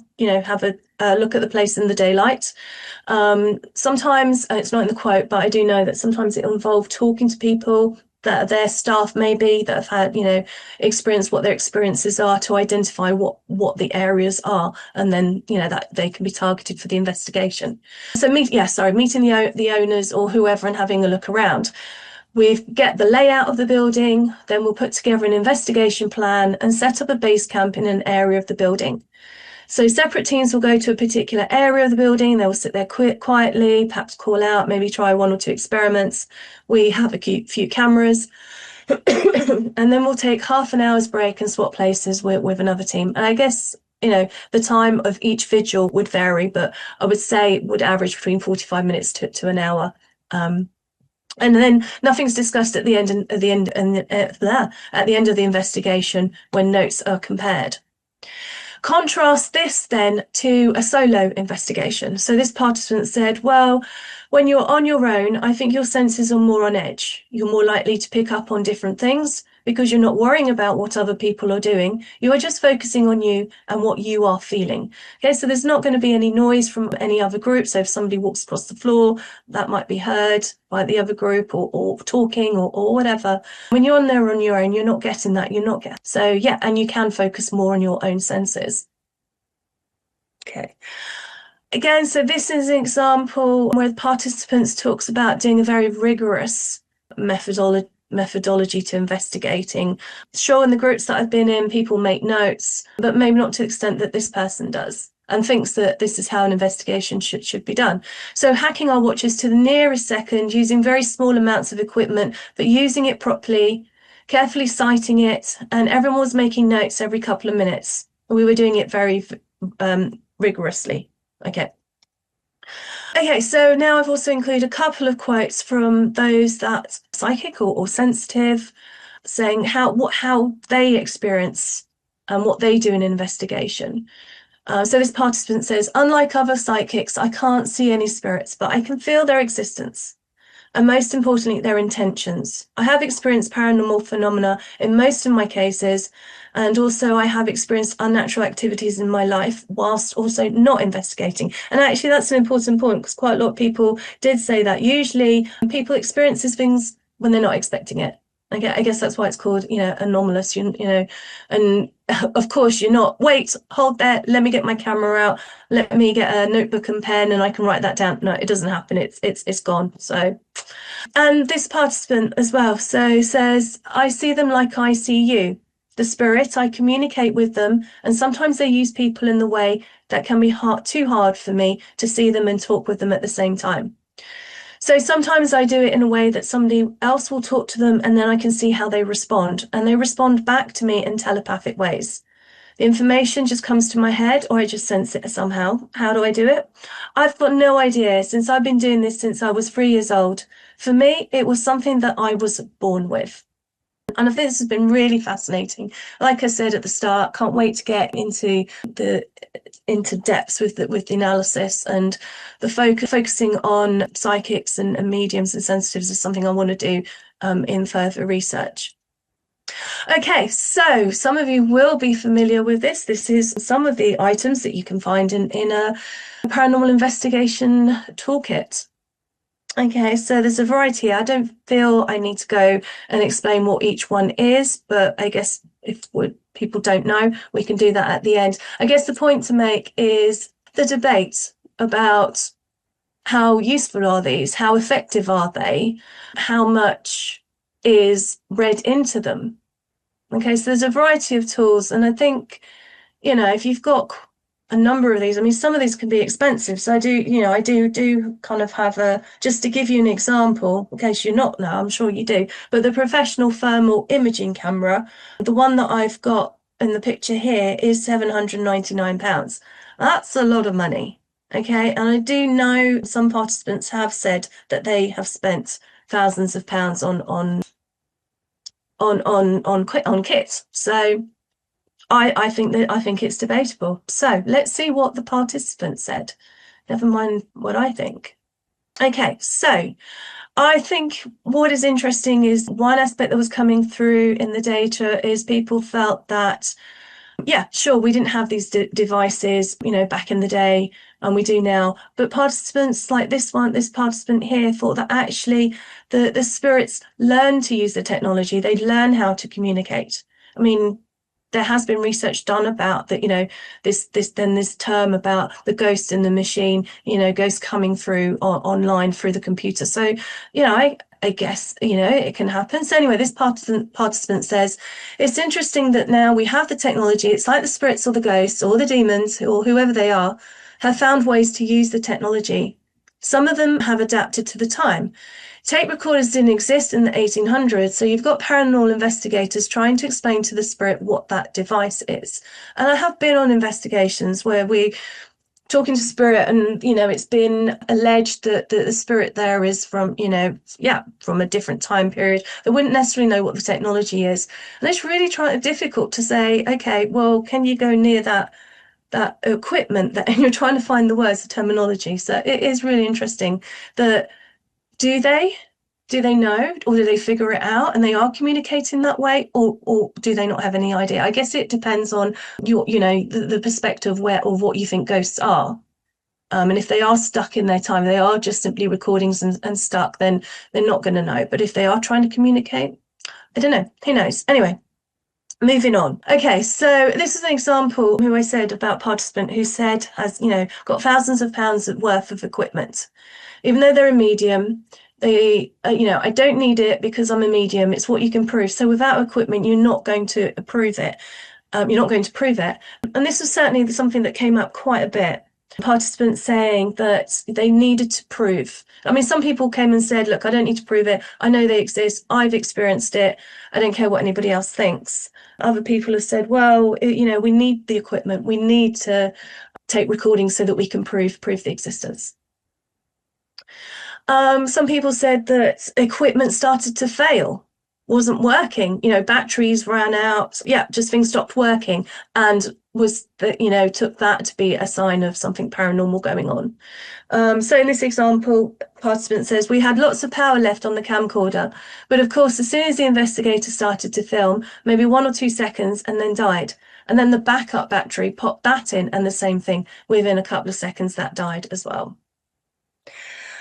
a look at the place in the daylight. Sometimes, it's not in the quote, but I do know that sometimes it involved talking to people that are their staff, maybe, that have had, experienced what their experiences are, to identify what the areas are, and then, that they can be targeted for the investigation. So meeting the owners or whoever and having a look around. We get the layout of the building, then we'll put together an investigation plan and set up a base camp in an area of the building. So separate teams will go to a particular area of the building. They will sit there quietly, perhaps call out, maybe try 1 or 2 experiments. We have a few cameras, and then we'll take half an hour's break and swap places with another team. And I guess, the time of each vigil would vary, but I would say it would average between 45 minutes to an hour. And then nothing's discussed at the end of the investigation when notes are compared. Contrast this then to a solo investigation. So this participant said, well, when you're on your own, I think your senses are more on edge. You're more likely to pick up on different things because you're not worrying about what other people are doing. You are just focusing on you and what you are feeling. Okay, so there's not going to be any noise from any other group. So if somebody walks across the floor, that might be heard by the other group, or talking or whatever. When you're on there on your own, you're not getting that. So yeah, and you can focus more on your own senses. Okay. Again, so this is an example where the participants talks about doing a very rigorous methodology to investigating. Sure, in the groups that I've been in, people make notes, but maybe not to the extent that this person does, and thinks that this is how an investigation should be done. So hacking our watches to the nearest second, using very small amounts of equipment, but using it properly, carefully citing it, and everyone was making notes every couple of minutes. We were doing it very rigorously. Okay, so now I've also included a couple of quotes from those that psychic or sensitive, saying how they experience and what they do in investigation. So this participant says, unlike other psychics, I can't see any spirits, but I can feel their existence, and most importantly, their intentions. I have experienced paranormal phenomena in most of my cases, and also I have experienced unnatural activities in my life whilst also not investigating. And actually that's an important point, because quite a lot of people did say that. Usually people experience these things when they're not expecting it. I guess that's why it's called, anomalous, and of course you're not, wait, hold there, let me get my camera out, let me get a notebook and pen and I can write that down. No, it doesn't happen. It's gone. So, and this participant as well, so says, I see them like I see you. The spirit, I communicate with them, and sometimes they use people in the way that can be too hard for me to see them and talk with them at the same time. So sometimes I do it in a way that somebody else will talk to them, and then I can see how they respond. And they respond back to me in telepathic ways. The information just comes to my head, or I just sense it somehow. How do I do it? I've got no idea. Since I've been doing this since I was 3 years old, for me, it was something that I was born with. And I think this has been really fascinating. Like I said at the start, can't wait to get into depths with the analysis, and the focusing on psychics and mediums and sensitives is something I want to do in further research. Okay, so some of you will be familiar with this. This is some of the items that you can find in a paranormal investigation toolkit. Okay, so there's a variety. I don't feel I need to go and explain what each one is, but I guess if people don't know, we can do that at the end. I guess the point to make is the debate about how useful are these, how effective are they, how much is read into them. Okay, so there's a variety of tools, and I think, if you've got a number of these, I mean, some of these can be expensive. So I do kind of have just to give you an example, in case you're not now, I'm sure you do, but the professional thermal imaging camera, the one that I've got in the picture here is £799. That's a lot of money. Okay, and I do know some participants have said that they have spent thousands of pounds on kits. So I think it's debatable. So let's see what the participants said. Never mind what I think. Okay, so I think what is interesting is one aspect that was coming through in the data is people felt that, yeah, sure, we didn't have these devices, back in the day, and we do now. But participants like this participant here thought that actually the spirits learn to use the technology. They learn how to communicate. I mean, there has been research done about that, this term about the ghost in the machine, ghosts coming through online through the computer. So, I guess, it can happen. So anyway, this participant says, it's interesting that now we have the technology. It's like the spirits or the ghosts or the demons or whoever they are have found ways to use the technology. Some of them have adapted to the time. Tape recorders didn't exist in the 1800s, so you've got paranormal investigators trying to explain to the spirit what that device is. And I have been on investigations where we talking to spirit, and it's been alleged that the spirit there is from from a different time period. They wouldn't necessarily know what the technology is, and it's really difficult to say, okay, well, can you go near that equipment and you're trying to find the words, the terminology. So it is really interesting that do they know, or do they figure it out and they are communicating that way, or do they not have any idea? I guess it depends on your the perspective of what you think ghosts are. And if they are stuck in their time, they are just simply recordings and stuck, then they're not going to know. But if they are trying to communicate, I don't know, who knows? Anyway, moving on. Okay, so this is an example who I said about participant who said has got thousands of pounds worth of equipment. Even though they're a medium, they I don't need it because I'm a medium. It's what you can prove. So without equipment, you're not going to prove it. You're not going to prove it. And this was certainly something that came up quite a bit. Participants saying that they needed to prove. I mean, some people came and said, look, I don't need to prove it. I know they exist. I've experienced it. I don't care what anybody else thinks. Other people have said, well, we need the equipment. We need to take recordings so that we can prove the existence. Some people said that equipment started to fail, wasn't working. Batteries ran out. Yeah, just things stopped working, and was that took that to be a sign of something paranormal going on. So in this example, participant says we had lots of power left on the camcorder, but of course, as soon as the investigator started to film, maybe 1 or 2 seconds, and then died. And then the backup battery popped that in, and the same thing within a couple of seconds that died as well.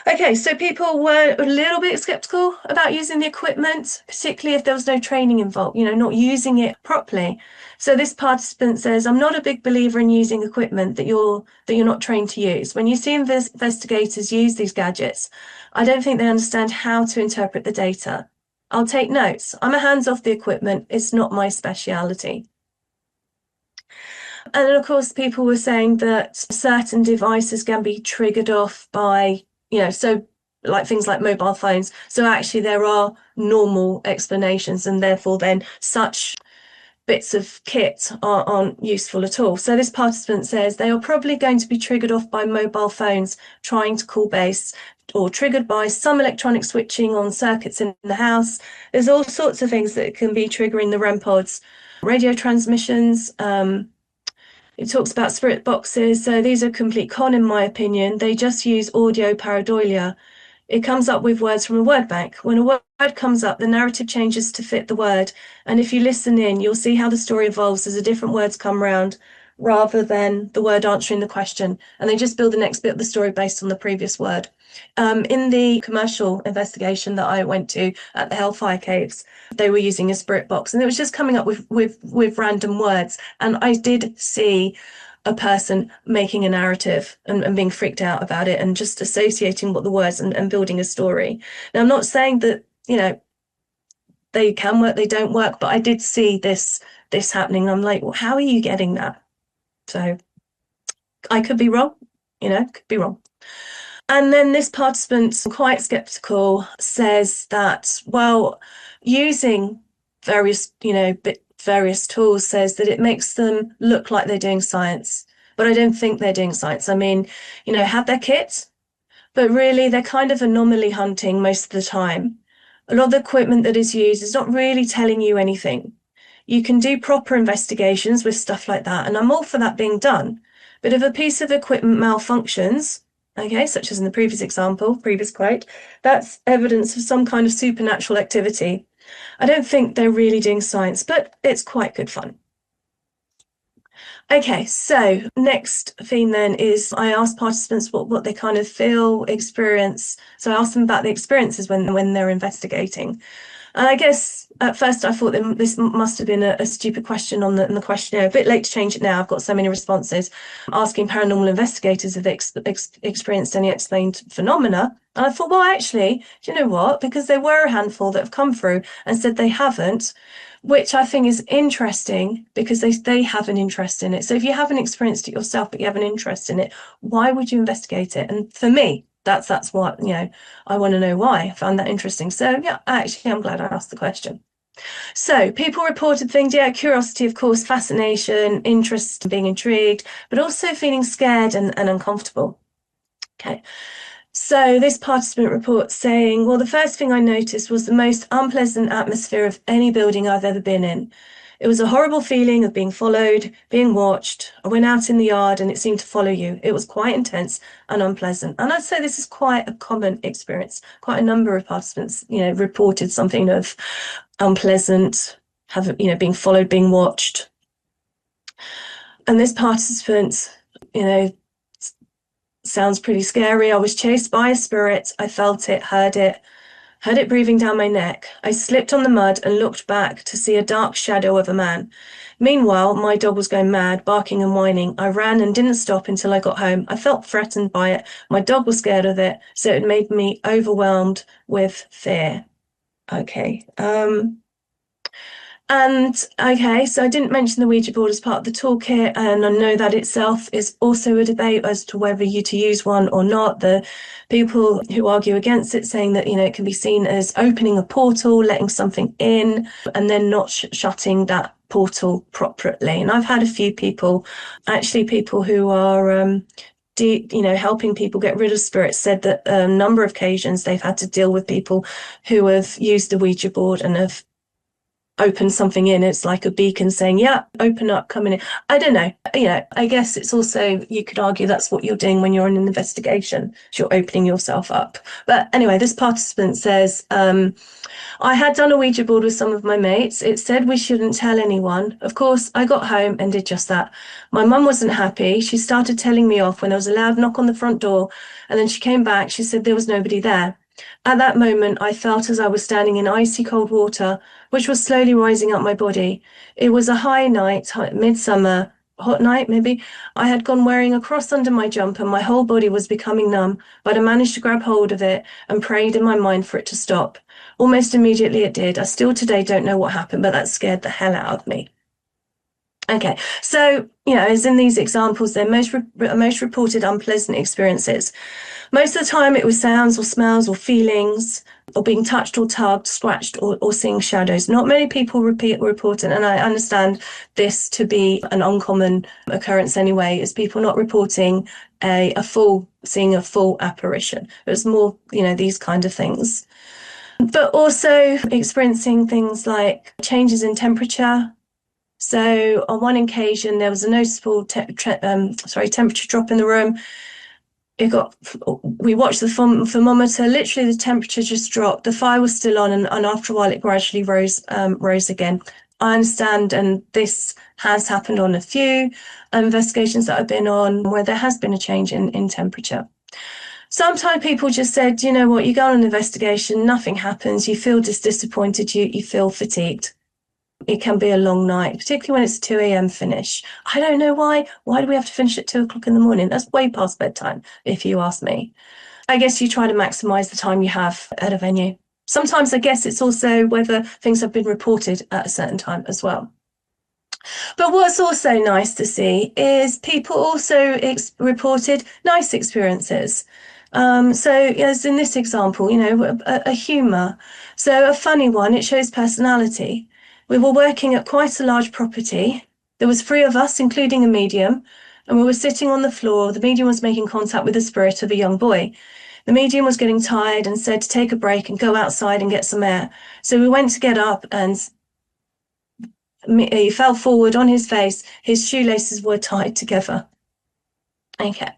Okay, so people were a little bit skeptical about using the equipment, particularly if there was no training involved, not using it properly. So this participant says, I'm not a big believer in using equipment that you're not trained to use. When you see investigators use these gadgets, I don't think they understand how to interpret the data. I'll take notes. I'm a hands off the equipment. It's not my speciality. And then, of course, people were saying that certain devices can be triggered off by so like things like mobile phones. So actually there are normal explanations, and therefore then such bits of kit aren't useful at all. So this participant says they are probably going to be triggered off by mobile phones trying to call base, or triggered by some electronic switching on circuits in the house. There's all sorts of things that can be triggering the REM pods. Radio transmissions, it talks about spirit boxes. So these are complete con, in my opinion. They just use audio pareidolia. It comes up with words from a word bank. When a word comes up, the narrative changes to fit the word. And if you listen in, you'll see how the story evolves as the different words come round, rather than the word answering the question. And they just build the next bit of the story based on the previous word. In the commercial investigation that I went to at the Hellfire Caves, they were using a spirit box, and it was just coming up with random words. And I did see a person making a narrative and being freaked out about it, and just associating what the words and building a story. Now, I'm not saying that, they can work, they don't work, but I did see this happening. I'm like, well, how are you getting that? So I could be wrong, could be wrong. And then this participant, quite skeptical, says that, well, using various tools, says that it makes them look like they're doing science. But I don't think they're doing science. I mean, have their kit, but really they're kind of anomaly hunting most of the time. A lot of the equipment that is used is not really telling you anything. You can do proper investigations with stuff like that, and I'm all for that being done. But if a piece of equipment malfunctions, okay, such as in the previous quote, that's evidence of some kind of supernatural activity. I don't think they're really doing science, but it's quite good fun. Okay, so next theme then is I asked participants what they kind of feel, experience. So I asked them about the experiences when they're investigating. And I guess at first I thought that this must have been a stupid question on the questionnaire. A bit late to change it now. I've got so many responses asking paranormal investigators if they experienced any explained phenomena. And I thought, well, actually, do you know what? Because there were a handful that have come through and said they haven't, which I think is interesting, because they have an interest in it. So if you haven't experienced it yourself, but you have an interest in it, why would you investigate it? And for me, that's what, I want to know why. I found that interesting. So yeah, actually, I'm glad I asked the question. So people reported things, curiosity, of course, fascination, interest, being intrigued, but also feeling scared and uncomfortable. Okay. So this participant reports saying, well, the first thing I noticed was the most unpleasant atmosphere of any building I've ever been in. It was a horrible feeling of being followed, being watched. I went out in the yard and it seemed to follow you. It was quite intense and unpleasant. And I'd say this is quite a common experience. Quite a number of participants, reported something of unpleasant, being followed, being watched. And this participant, sounds pretty scary. I was chased by a spirit. I felt it, heard it breathing down my neck. I slipped on the mud and looked back to see a dark shadow of a man. Meanwhile, my dog was going mad, barking and whining. I ran and didn't stop until I got home. I felt threatened by it. My dog was scared of it, so it made me overwhelmed with fear. Okay. So I didn't mention the Ouija board as part of the toolkit, and I know that itself is also a debate as to whether you to use one or not. The people who argue against it saying that, it can be seen as opening a portal, letting something in, and then not shutting that portal properly. And I've had a few people who are helping people get rid of spirits, said that a number of occasions they've had to deal with people who have used the Ouija board and have open something in. It's like a beacon saying, yeah, open up, come in. I don't know. I guess it's also, you could argue that's what you're doing when you're in an investigation. You're opening yourself up. But anyway, this participant says, I had done a Ouija board with some of my mates. It said we shouldn't tell anyone. Of course, I got home and did just that. My mum wasn't happy. She started telling me off when there was a loud knock on the front door. And then she came back. She said there was nobody there. At that moment, I felt as I was standing in icy cold water, which was slowly rising up my body. It was a high night, midsummer, hot night maybe. I had gone wearing a cross under my jumper. My whole body was becoming numb, but I managed to grab hold of it and prayed in my mind for it to stop. Almost immediately it did. I still today don't know what happened, but that scared the hell out of me. Okay, so, as in these examples, they're most reported unpleasant experiences. Most of the time it was sounds or smells or feelings or being touched or tugged, scratched or seeing shadows. Not many people report it, and I understand this to be an uncommon occurrence anyway, is people not reporting seeing a full apparition. It was more, these kind of things. But also experiencing things like changes in temperature. So on one occasion, there was a noticeable temperature drop in the room. We watched the thermometer, literally the temperature just dropped. The fire was still on, and after a while it gradually rose again. I understand, and this has happened on a few investigations that I've been on where there has been a change in temperature. Sometimes people just said, you know what, you go on an investigation, nothing happens, you feel disappointed, you feel fatigued. It can be a long night, particularly when it's a 2 a.m. finish. I don't know why. Why do we have to finish at 2 o'clock in the morning? That's way past bedtime, if you ask me. I guess you try to maximise the time you have at a venue. Sometimes I guess it's also whether things have been reported at a certain time as well. But what's also nice to see is people also reported nice experiences. So as in this example, a humour. So a funny one, it shows personality. We were working at quite a large property. There was 3 of us, including a medium, and we were sitting on the floor. The medium was making contact with the spirit of a young boy. The medium was getting tired and said to take a break and go outside and get some air. So we went to get up, and he fell forward on his face. His shoelaces were tied together. Okay.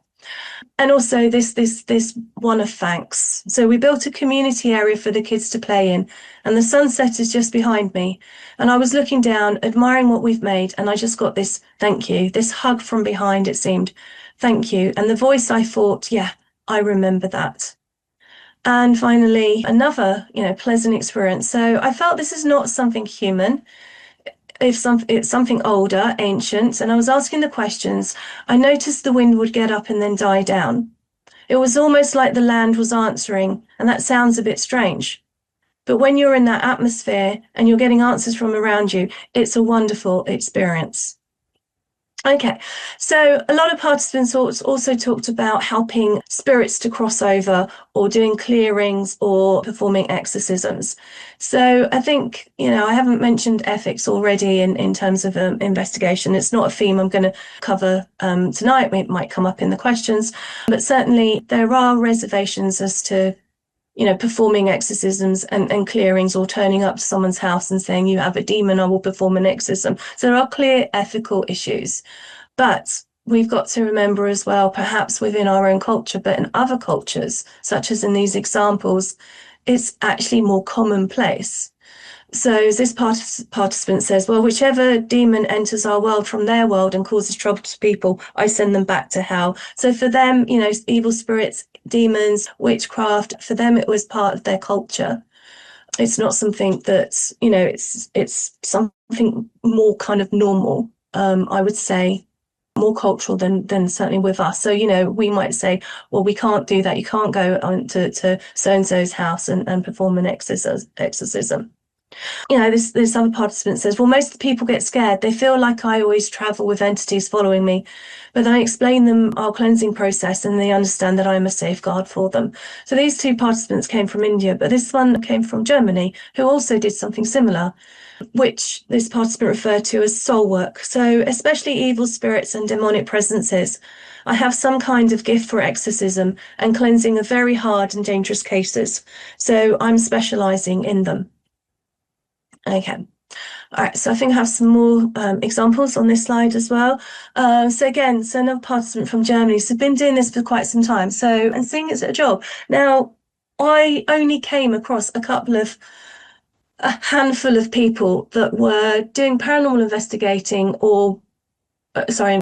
And also this one of thanks. So we built a community area for the kids to play in, and the sunset is just behind me. And I was looking down, admiring what we've made, and I just got this thank you, this hug from behind, it seemed. Thank you. And the voice, I thought, yeah, I remember that. And finally, another, pleasant experience. So I felt this is not something human. It's something older, ancient, and I was asking the questions. I noticed the wind would get up and then die down. It was almost like the land was answering, and that sounds a bit strange. But when you're in that atmosphere and you're getting answers from around you, it's a wonderful experience. Okay, so a lot of participants also talked about helping spirits to cross over or doing clearings or performing exorcisms. So I think, I haven't mentioned ethics already in terms of investigation. It's not a theme I'm going to cover tonight. It might come up in the questions, but certainly there are reservations as to performing exorcisms and clearings, or turning up to someone's house and saying, you have a demon, I will perform an exorcism. So there are clear ethical issues. But we've got to remember as well, perhaps within our own culture, but in other cultures, such as in these examples, it's actually more commonplace. So as this participant says, well, whichever demon enters our world from their world and causes trouble to people, I send them back to hell. So for them, evil spirits, demons, witchcraft, for them it was part of their culture. It's not something that, it's something more kind of normal, I would say, more cultural than certainly with us. So, we might say, well, we can't do that. You can't go on to so-and-so's house and perform an exorcism. This other participant says, well, most of the people get scared. They feel like I always travel with entities following me, but then I explain them our cleansing process and they understand that I'm a safeguard for them. So these 2 participants came from India, but this one came from Germany, who also did something similar, which this participant referred to as soul work. So especially evil spirits and demonic presences. I have some kind of gift for exorcism and cleansing of very hard and dangerous cases. So I'm specialising in them. Okay. All right, so I think I have some more examples on this slide as well. So another participant from Germany. So been doing this for quite some time. And seeing it's a job. Now, I only came across a handful of people that were doing paranormal investigating or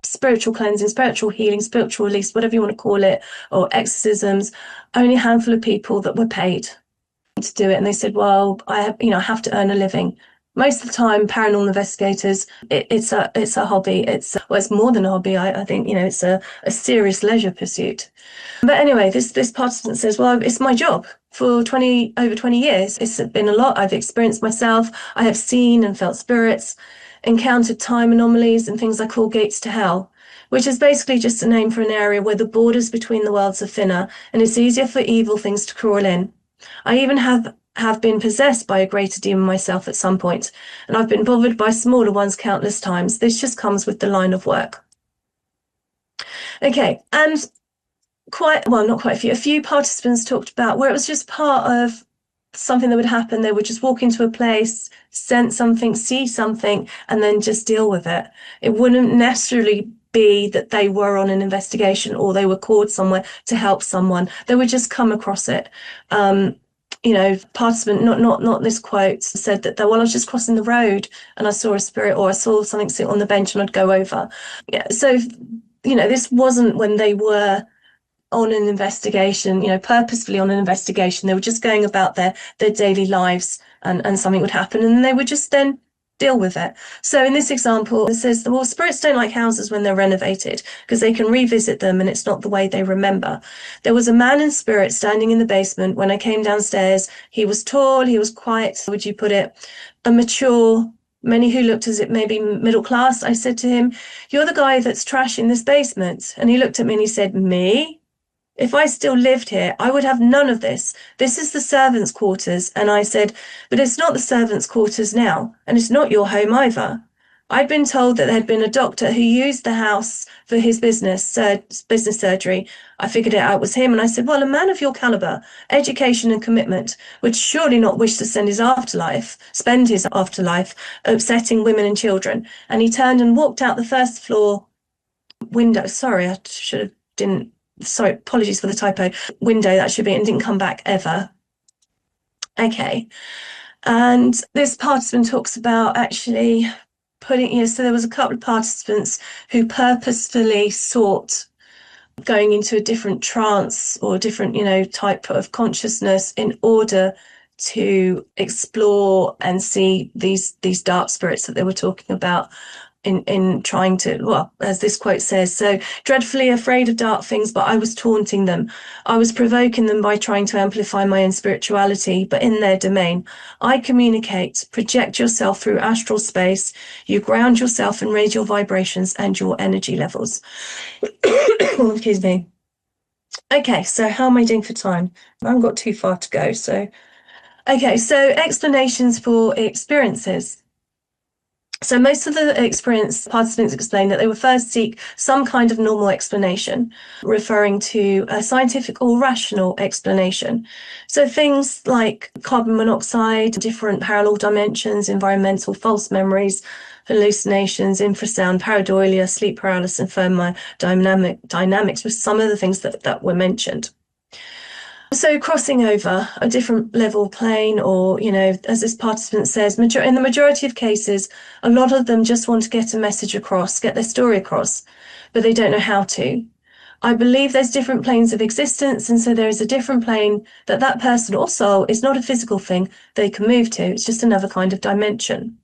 spiritual cleansing, spiritual healing, spiritual release, whatever you want to call it, or exorcisms. Only a handful of people that were paid to do it, and they said, well, I have to earn a living. Most of the time, paranormal investigators, it's a hobby. It's more than a hobby. I think it's a serious leisure pursuit. But anyway, this participant says, well, it's my job for over 20 years. It's been a lot. I've experienced myself. I have seen and felt spirits. encountered time anomalies and things I call gates to hell, which is basically just a name for an area where the borders between the worlds are thinner and it's easier for evil things to crawl in. I even have been possessed by a greater demon myself at some point, and I've been bothered by smaller ones countless times. This just comes with the line of work. Okay, and a few participants talked about where it was just part of something that would happen. They would just walk into a place, sense something, see something, and then just deal with it. It wouldn't necessarily be that they were on an investigation or they were called somewhere to help someone. They would just come across it. Participant, not this quote, said that, well, I was just crossing the road and I saw a spirit, or I saw something sit on the bench and I'd go over. Yeah, so, this wasn't when they were on an investigation, purposefully on an investigation. They were just going about their daily lives, and something would happen and they would just then deal with it. So in this example, it says, well, spirits don't like houses when they're renovated because they can revisit them and it's not the way they remember. There was a man in spirit standing in the basement when I came downstairs. He was tall, he was quite, how would you put it, a mature, many who looked as it may be middle class. I said to him, "You're the guy that's trashing this basement." And he looked at me and he said, "Me? If I still lived here, I would have none of this. This is the servants' quarters." And I said, "But it's not the servants' quarters now, and it's not your home either." I'd been told that there had been a doctor who used the house for his business surgery. I figured it out was him, and I said, "Well, a man of your caliber, education and commitment, would surely not wish to spend his afterlife upsetting women and children." And he turned and walked out the first floor window. Sorry, apologies for the typo. Window, that should be, and didn't come back ever. Okay. And this participant talks about actually putting, so there was a couple of participants who purposefully sought going into a different trance or different, type of consciousness in order to explore and see these dark spirits that they were talking about. In trying to, well, as this quote says, so dreadfully afraid of dark things, but I was taunting them. I was provoking them by trying to amplify my own spirituality, but in their domain. I communicate, project yourself through astral space. You ground yourself and raise your vibrations and your energy levels. Excuse me. Okay, so how am I doing for time? I haven't got too far to go. So explanations for experiences. So most of the experienced participants explained that they would first seek some kind of normal explanation, referring to a scientific or rational explanation. So things like carbon monoxide, different parallel dimensions, environmental false memories, hallucinations, infrasound, pareidolia, sleep paralysis, and thermodynamics were some of the things that were mentioned. So crossing over a different level plane, or, as this participant says, in the majority of cases, a lot of them just want to get a message across, get their story across, but they don't know how to. I believe there's different planes of existence, and so there is a different plane that person or soul is not a physical thing they can move to. It's just another kind of dimension.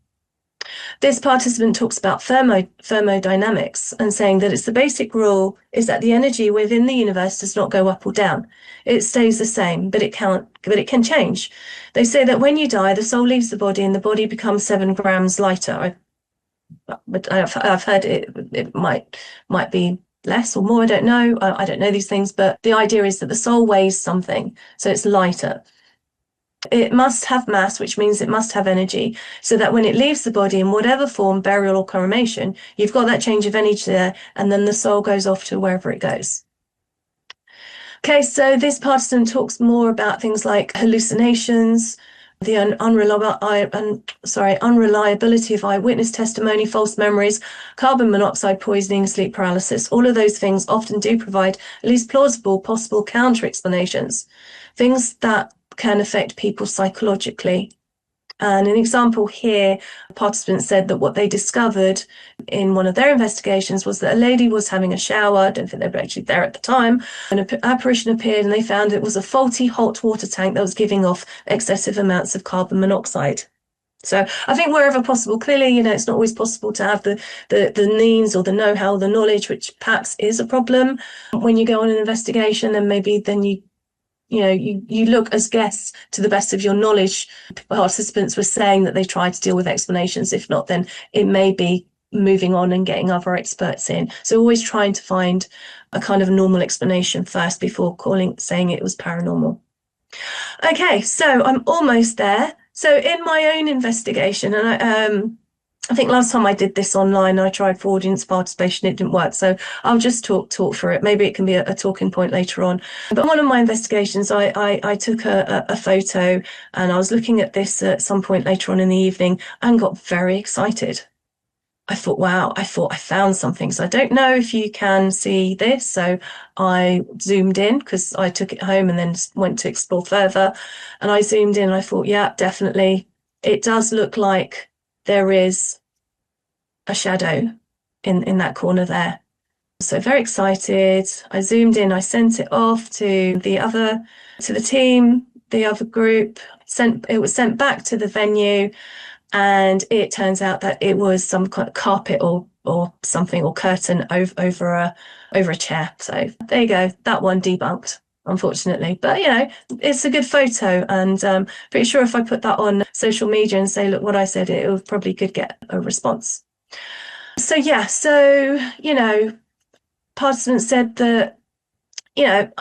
This participant talks about thermodynamics and saying that it's the basic rule is that the energy within the universe does not go up or down. It stays the same, but it can change. They say that when you die, the soul leaves the body and the body becomes 7 grams lighter. I've heard it might be less or more. I don't know. I don't know these things, but the idea is that the soul weighs something, so it's lighter. It must have mass, which means it must have energy, so that when it leaves the body in whatever form, burial or cremation, you've got that change of energy there, and then the soul goes off to wherever it goes. Okay, so this participant talks more about things like hallucinations, the unreliability of eyewitness testimony, false memories, carbon monoxide poisoning, sleep paralysis. All of those things often do provide at least plausible, possible counter explanations, things that can affect people psychologically. And an example here, a participant said that what they discovered in one of their investigations was that a lady was having a shower. I don't think they were actually there at the time. An apparition appeared and they found it was a faulty hot water tank that was giving off excessive amounts of carbon monoxide. So I think wherever possible, clearly, it's not always possible to have the means or the know-how, the knowledge, which perhaps is a problem when you go on an investigation, and maybe then you you look as guests to the best of your knowledge. Participants were saying that they tried to deal with explanations. If not, then it may be moving on and getting other experts in. So always trying to find a kind of normal explanation first before saying it was paranormal. Okay, so I'm almost there. So in my own investigation, and I think last time I did this online, I tried for audience participation, it didn't work. So I'll just talk through it. Maybe it can be a talking point later on. But one of my investigations, I took a photo, and I was looking at this at some point later on in the evening and got very excited. I thought, wow, I found something. So I don't know if you can see this. So I zoomed in because I took it home and then went to explore further. And I zoomed in and I thought, yeah, definitely. It does look like there is a shadow in that corner there. So very excited. I zoomed in, I sent it off to the team, the other group. It was sent back to the venue. And it turns out that it was some kind of carpet or something, or curtain over a chair. So there you go. That one debunked, unfortunately. But, it's a good photo. And pretty sure if I put that on social media and say, look what I said, it probably could get a response. So, participants said that,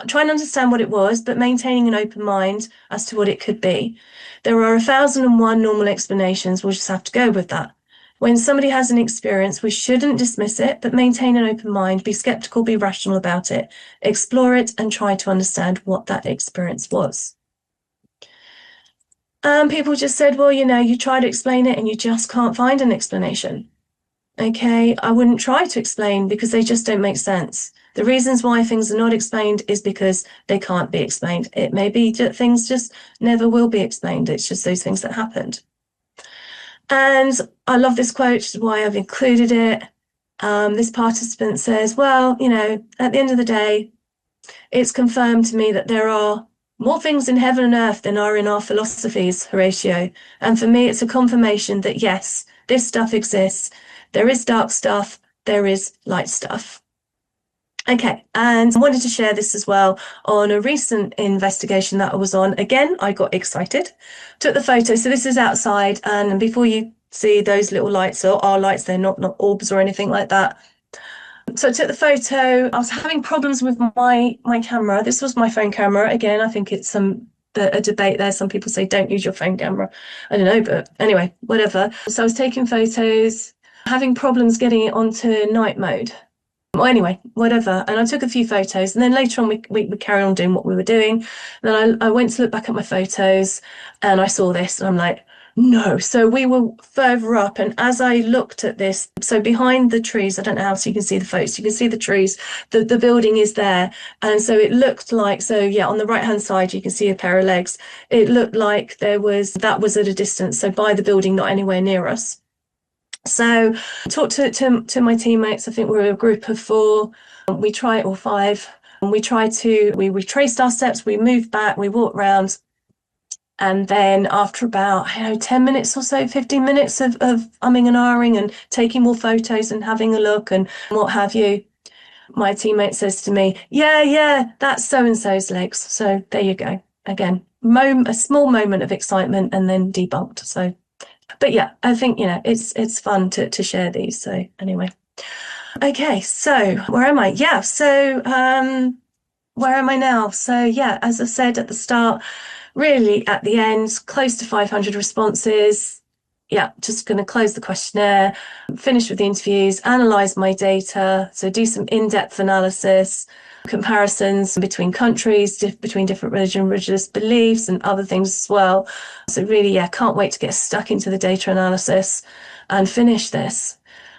try and understand what it was, but maintaining an open mind as to what it could be. There are 1,001 normal explanations. We'll just have to go with that. When somebody has an experience, we shouldn't dismiss it, but maintain an open mind, be skeptical, be rational about it, explore it, and try to understand what that experience was. People just said, well, you try to explain it and you just can't find an explanation. Okay, I wouldn't try to explain because they just don't make sense. The reasons why things are not explained is because they can't be explained. It may be that things just never will be explained. It's just those things that happened. And I love this quote, which is why I've included it. This participant says, well, at the end of the day, it's confirmed to me that there are more things in heaven and earth than are in our philosophies, Horatio. And for me, it's a confirmation that, yes, this stuff exists. There is dark stuff. There is light stuff. Okay, and I wanted to share this as well on a recent investigation that I was on. Again, I got excited, took the photo. So this is outside, and before you see those little lights, or our lights, they're not orbs or anything like that. So I took the photo. I was having problems with my camera. This was my phone camera. Again, I think it's a debate there. Some people say don't use your phone camera. I don't know, but anyway, whatever. So I was taking photos, having problems getting it onto night mode. Well, anyway, whatever. And I took a few photos, and then later on we carried on doing what we were doing. Then I went to look back at my photos, and I saw this, and I'm like, no. So we were further up, and as I looked at this, so behind the trees, I don't know how so you can see the photos, you can see the trees, the building is there. And so it looked like, on the right hand side, you can see a pair of legs. It looked like that was at a distance, so by the building, not anywhere near us. So I talked to my teammates. I think we were a group of 4. We tried, or 5. And we traced our steps. We moved back. We walked around. And then after about 10 minutes or so, 15 minutes of umming and ahhing and taking more photos and having a look and what have you, my teammate says to me, yeah, that's so-and-so's legs. So there you go. Again, a small moment of excitement and then debunked. So. But yeah, I think, it's fun to share these. So anyway, okay, so where am I? Yeah, so where am I now? So yeah, as I said at the start, really at the end, close to 500 responses. Yeah, just going to close the questionnaire, finish with the interviews, analyse my data, so do some in-depth analysis, comparisons between countries, between different religious beliefs and other things as well. So really, can't wait to get stuck into the data analysis and finish this.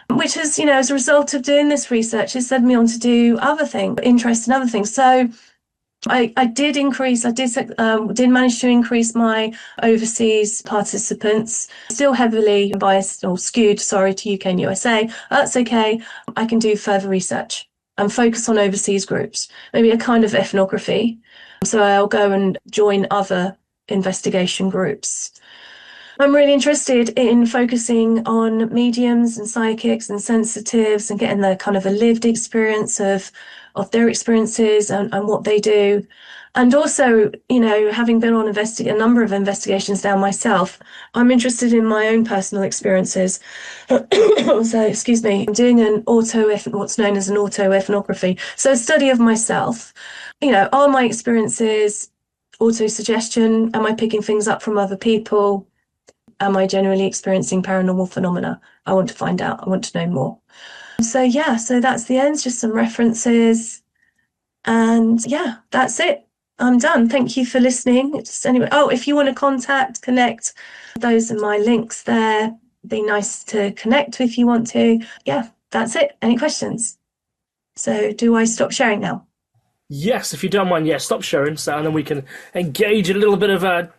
Which is, as a result of doing this research, it's led me on to do other things, interest in other things. So I did manage to increase my overseas participants, still heavily biased or skewed, to UK and USA. That's okay. I can do further research and focus on overseas groups, maybe a kind of ethnography. So I'll go and join other investigation groups. I'm really interested in focusing on mediums and psychics and sensitives and getting the kind of a lived experience of their experiences and what they do. And also, having been on a number of investigations now myself, I'm interested in my own personal experiences. So, excuse me, I'm doing what's known as an autoethnography. So a study of myself. Are my experiences autosuggestion? Am I picking things up from other people? Am I generally experiencing paranormal phenomena? I want to find out. I want to know more. So yeah, so that's the end, just some references. And yeah, that's it. I'm done. Thank you for listening. If you want to connect, those are my links there. Be nice to connect if you want to. Yeah, that's it. Any questions? So do I stop sharing now? Yes, if you don't mind, stop sharing, so and then we can engage in a little bit of a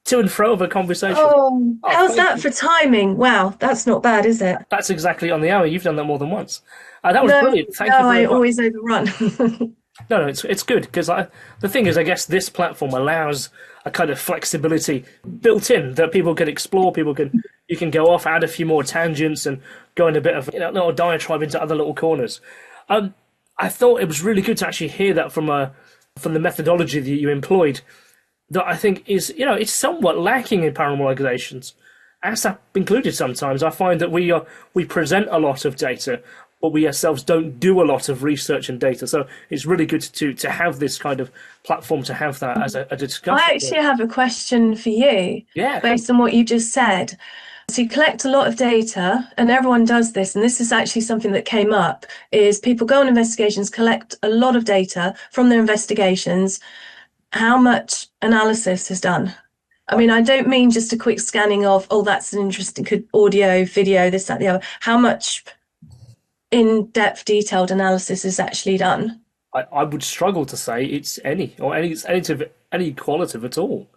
to and fro of a conversation. How's that for timing? Wow, that's not bad, is it? That's exactly on the hour. You've done that more than once. That was brilliant. Thank you very much. Always overrun. No, it's good, because the thing is, I guess this platform allows a kind of flexibility built in that people can explore. You can go off, add a few more tangents, and go in a bit of little diatribe into other little corners. I thought it was really good to actually hear that from the methodology that you employed. That I think is it's somewhat lacking in paranormal organisations, ASSAP included. Sometimes I find that we present a lot of data, but we ourselves don't do a lot of research and data. So it's really good to have this kind of platform, to have that as a discussion. I actually have a question for you, based on what you just said. So you collect a lot of data, and everyone does this, and this is actually something that came up, is people go on investigations, collect a lot of data from their investigations. How much analysis is done? I mean, I don't mean just a quick scanning of, that's an interesting audio, video, this, that, the other. How much in-depth, detailed analysis is actually done? I would struggle to say it's any qualitative at all.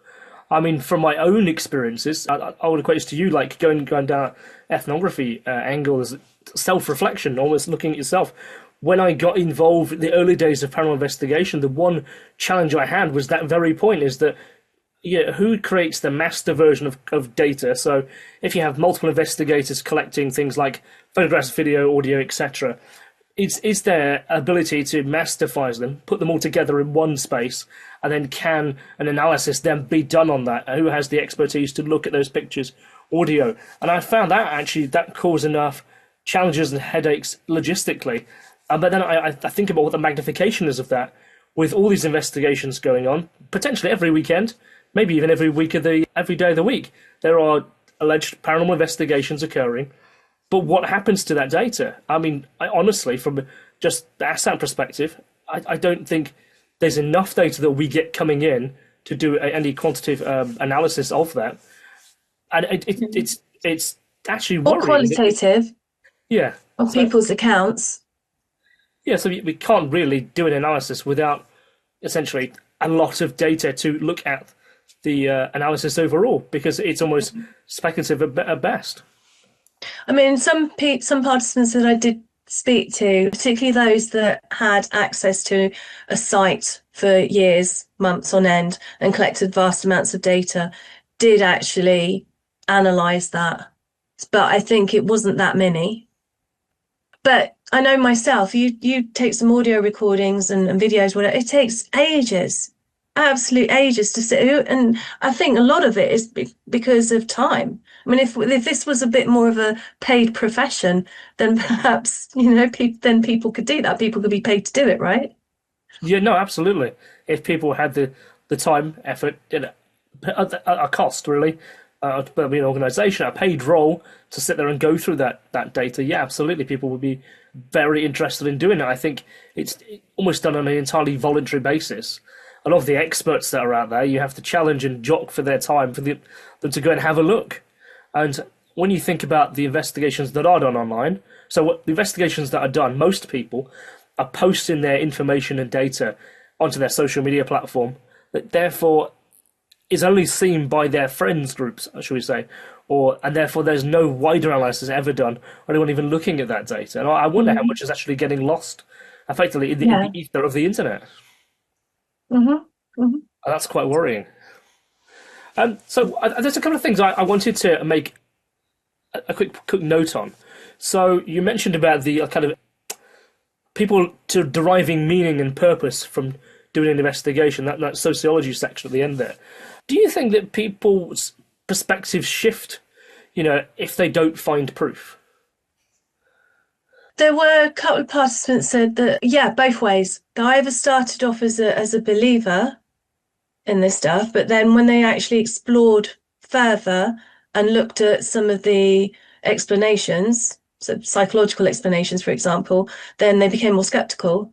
I mean, from my own experiences, I would equate this to you, like going down ethnography angle as self-reflection, almost looking at yourself. When I got involved in the early days of paranormal investigation, the one challenge I had was that very point, is that who creates the master version of data? So if you have multiple investigators collecting things like photographs, video, audio, etc., is their ability to masterize them, put them all together in one space, and then can an analysis then be done on that? Who has the expertise to look at those pictures, audio? And I found that caused enough challenges and headaches logistically. But then I think about what the magnification is of that, with all these investigations going on, potentially every weekend, maybe even every day of the week, there are alleged paranormal investigations occurring. But what happens to that data? I mean, honestly, from just the ASSAP perspective, I don't think there's enough data that we get coming in to do any quantitative analysis of that. And it's actually worrying. Or qualitative. Yeah. Of people's accounts. Yeah, so we can't really do an analysis without essentially a lot of data to look at the analysis overall, because it's almost speculative at best. I mean, some participants that I did speak to, particularly those that had access to a site for years, months on end, and collected vast amounts of data, did actually analyse that. But I think it wasn't that many. But I know myself, you take some audio recordings and videos, whatever, it takes ages, absolute ages to sit. And I think a lot of it is because of time. I mean, if this was a bit more of a paid profession, then perhaps, then people could do that. People could be paid to do it, right? Yeah, no, absolutely. If people had the time, effort, a cost, really, be an organisation, a paid role to sit there and go through that data, yeah, absolutely, people would be very interested in doing it. I think it's almost done on an entirely voluntary basis. A lot of the experts that are out there, you have to challenge and jock for their time for them to go and have a look. And when you think about the investigations that are done online, so what the investigations that are done, most people are posting their information and data onto their social media platform, that therefore is only seen by their friends groups, shall we say, and therefore there's no wider analysis ever done or anyone even looking at that data. And I wonder how much is actually getting lost effectively in the ether of the internet. That's quite worrying. So there's a couple of things I wanted to make a quick note on. So you mentioned about the kind of people deriving meaning and purpose from doing an investigation, that sociology section at the end there. Do you think that people's perspectives shift, if they don't find proof? There were a couple of participants said that, yeah, both ways. They either started off as a believer in this stuff, but then when they actually explored further and looked at some of the explanations, so psychological explanations, for example, then they became more skeptical.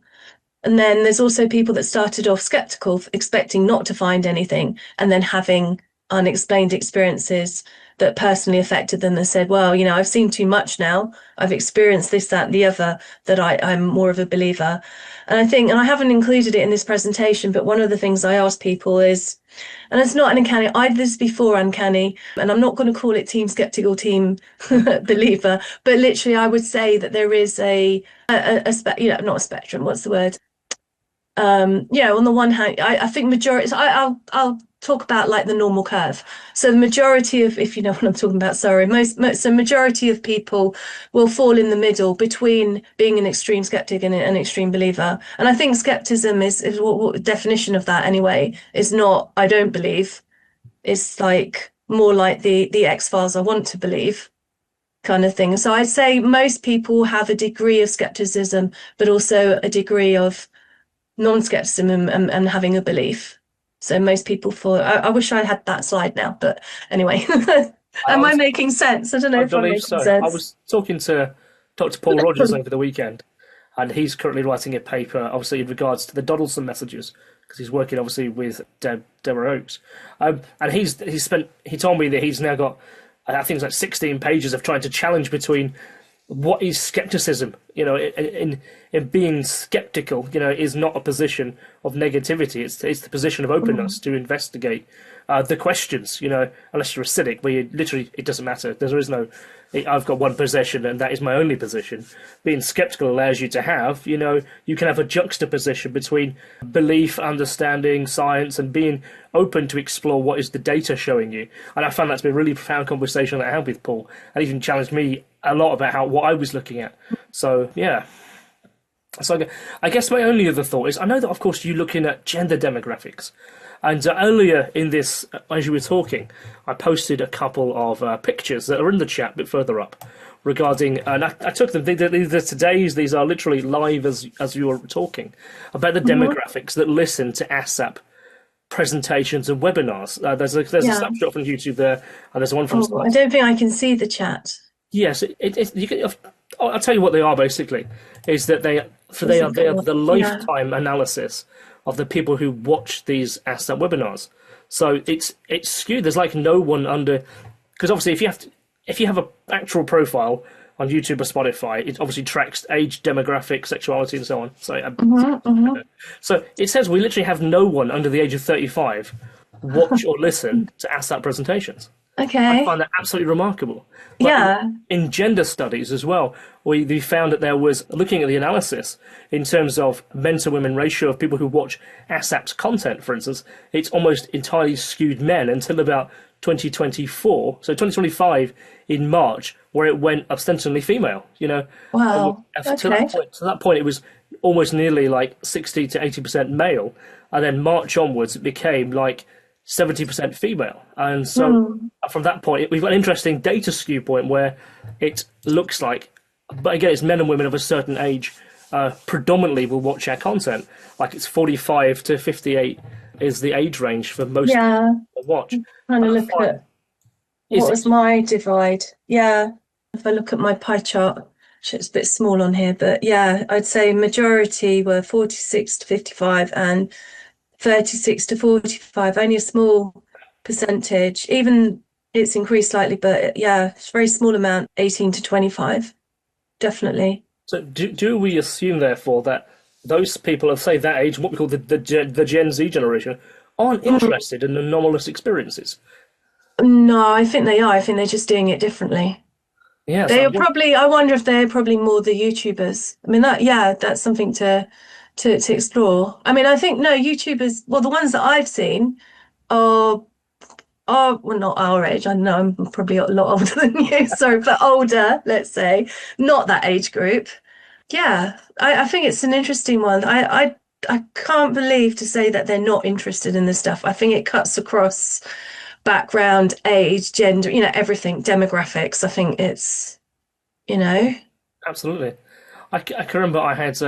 And then there's also people that started off skeptical, expecting not to find anything, and then having unexplained experiences that personally affected them and said, well, I've seen too much now. I've experienced this, that, and the other, that I'm more of a believer. And I think, and I haven't included it in this presentation, but one of the things I ask people is, and it's not an uncanny, I did this before uncanny, and I'm not going to call it team skeptical, team believer, but literally I would say that there is not a spectrum, what's the word? On the one hand, I think majority, I'll talk about like the normal curve. So the majority of, if you know what I'm talking about, sorry, so majority of people will fall in the middle between being an extreme skeptic and an extreme believer. And I think skepticism is what definition of that anyway, is not, I don't believe. It's like more like the X-Files, I want to believe kind of thing. So I'd say most people have a degree of skepticism, but also a degree of non-skepticism and having a belief. So most people I wish I had that slide now, but anyway, am I making sense? I don't know if I'm making sense. I was talking to Dr. Paul Rogers over the weekend, and he's currently writing a paper, obviously in regards to the Doddelson messages, because he's working obviously with Deborah Oakes, and he told me that he's now got, I think it's like 16 pages of trying to challenge between what is skepticism, in being skeptical, is not a position of negativity. It's the position of openness to investigate the questions, unless you're a cynic, where you literally, it doesn't matter. There is no, I've got one position and that is my only position. Being skeptical allows you to have, you can have a juxtaposition between belief, understanding, science, and being open to explore what is the data showing you. And I found that to be a really profound conversation that I had with Paul, and even challenged me a lot about what I was looking at. So, yeah. So I guess my only other thought is, I know that, of course, you're looking at gender demographics. And earlier in this, as you were talking, I posted a couple of pictures that are in the chat a bit further up regarding, and I took them, these are today's, these are literally live as you were talking, about the demographics that listen to ASSAP presentations and webinars. There's a snapshot from YouTube there, and there's one from... I don't think I can see the chat. Yes, I'll tell you what they are, basically, is that they are the lifetime analysis of the people who watch these ASSAP webinars. So it's skewed. There's like no one under, because obviously if you have an actual profile on YouTube or Spotify, it obviously tracks age, demographic, sexuality, and so on. So so it says we literally have no one under the age of 35 watch or listen to ASSAP presentations. Okay. I find that absolutely remarkable. In gender studies as well, we found that there was, looking at the analysis in terms of men to women ratio of people who watch ASSAP's content, for instance, it's almost entirely skewed men until about 2024. So 2025 in March, where it went ostensibly female, Wow. To that point, it was almost nearly like 60 to 80% male. And then March onwards, it became like 70% female. And so from that point, we've got an interesting data skew point where it looks like, but again, it's men and women of a certain age predominantly will watch our content. Like it's 45 to 58 is the age range for most people to watch. Trying to look at what was my divide. Yeah, if I look at my pie chart, it's a bit small on here, but yeah, I'd say majority were 46 to 55 and 36 to 45, only a small percentage. Even it's increased slightly, but yeah, it's a very small amount, 18 to 25, definitely. So do we assume, therefore, that those people of, say, that age, what we call the Gen Z generation, aren't interested in anomalous experiences? No, I think they are. I think they're just doing it differently. Yeah, they are probably, I wonder if they're probably more the YouTubers. I mean, that's something to explore. I mean, I think, no, YouTubers, well, the ones that I've seen are well, not our age. I know I'm probably a lot older than you, sorry, but older, let's say, not that age group. Yeah, I think it's an interesting one. I I can't believe to say that they're not interested in this stuff. I think it cuts across background, age, gender, everything, demographics. I think it's, Absolutely. I can remember I had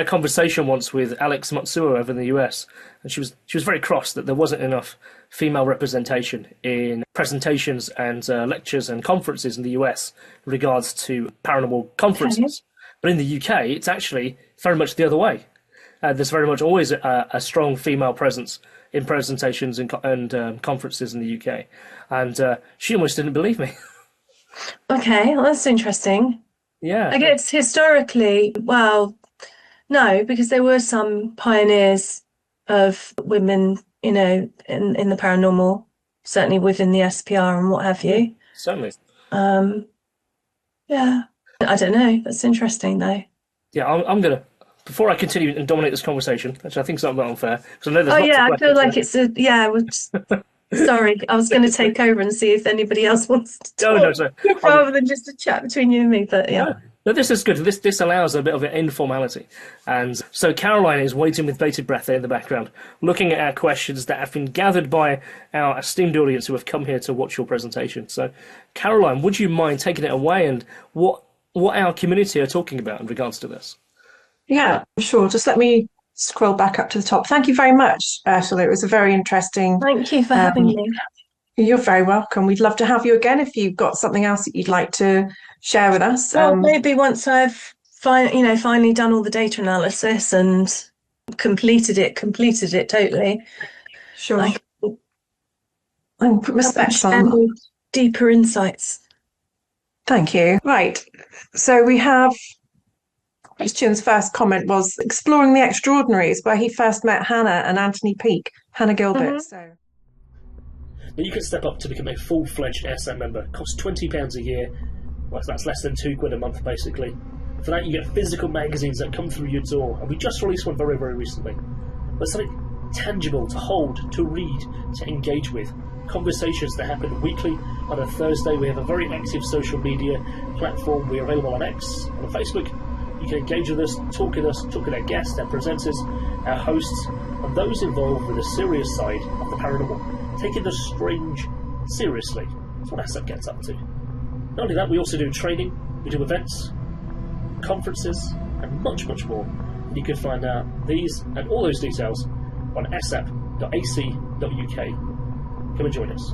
a conversation once with Alex Matsuo over in the US, and she was very cross that there wasn't enough female representation in presentations and lectures and conferences in the US in regards to paranormal conferences. Okay. But in the UK, it's actually very much the other way. There's very much always a strong female presence in presentations and conferences in the UK, and she almost didn't believe me. Okay, well, that's interesting. Yeah. I guess historically, well, no, because there were some pioneers of women, in the paranormal, certainly within the SPR and what have you. Certainly. Yeah, I don't know. That's interesting, though. Yeah, I'm going to, before I continue and dominate this conversation, which I think is not unfair, because I know there's lots of I feel like it's sorry, I was going to take over and see if anybody else wants to talk. No, rather than just a chat between you and me, but yeah. No, this is good. This allows a bit of an informality. And so Caroline is waiting with bated breath there in the background, looking at our questions that have been gathered by our esteemed audience who have come here to watch your presentation. So, Caroline, would you mind taking it away and what our community are talking about in regards to this? Yeah, sure. Just let me scroll back up to the top. Thank you very much, Ursula. It was a very interesting... Thank you for having me. You're very welcome. We'd love to have you again if you've got something else that you'd like to share with us. Well, maybe once I've finally done all the data analysis and completed it totally. Sure. And respect on deeper insights. Thank you. Right. So we have Kristian's first comment was exploring the extraordinaries, where he first met Hannah and Anthony Peake, Hannah Gilbert. Mm-hmm. So you can step up to become a full-fledged ASSAP member. It costs £20 a year. Well, that's less than £2 a month, basically. For that, you get physical magazines that come through your door, and we just released one very, very recently. But something tangible to hold, to read, to engage with. Conversations that happen weekly. On a Thursday, we have a very active social media platform. We're available on X, on Facebook. You can engage with us, talk with our guests, our presenters, our hosts, and those involved with the serious side of the paranormal, taking the strange seriously. That's what ASSAP gets up to. Not only that, we also do training, we do events, conferences, and much, much more. And you can find out these and all those details on assap.ac.uk. Come and join us.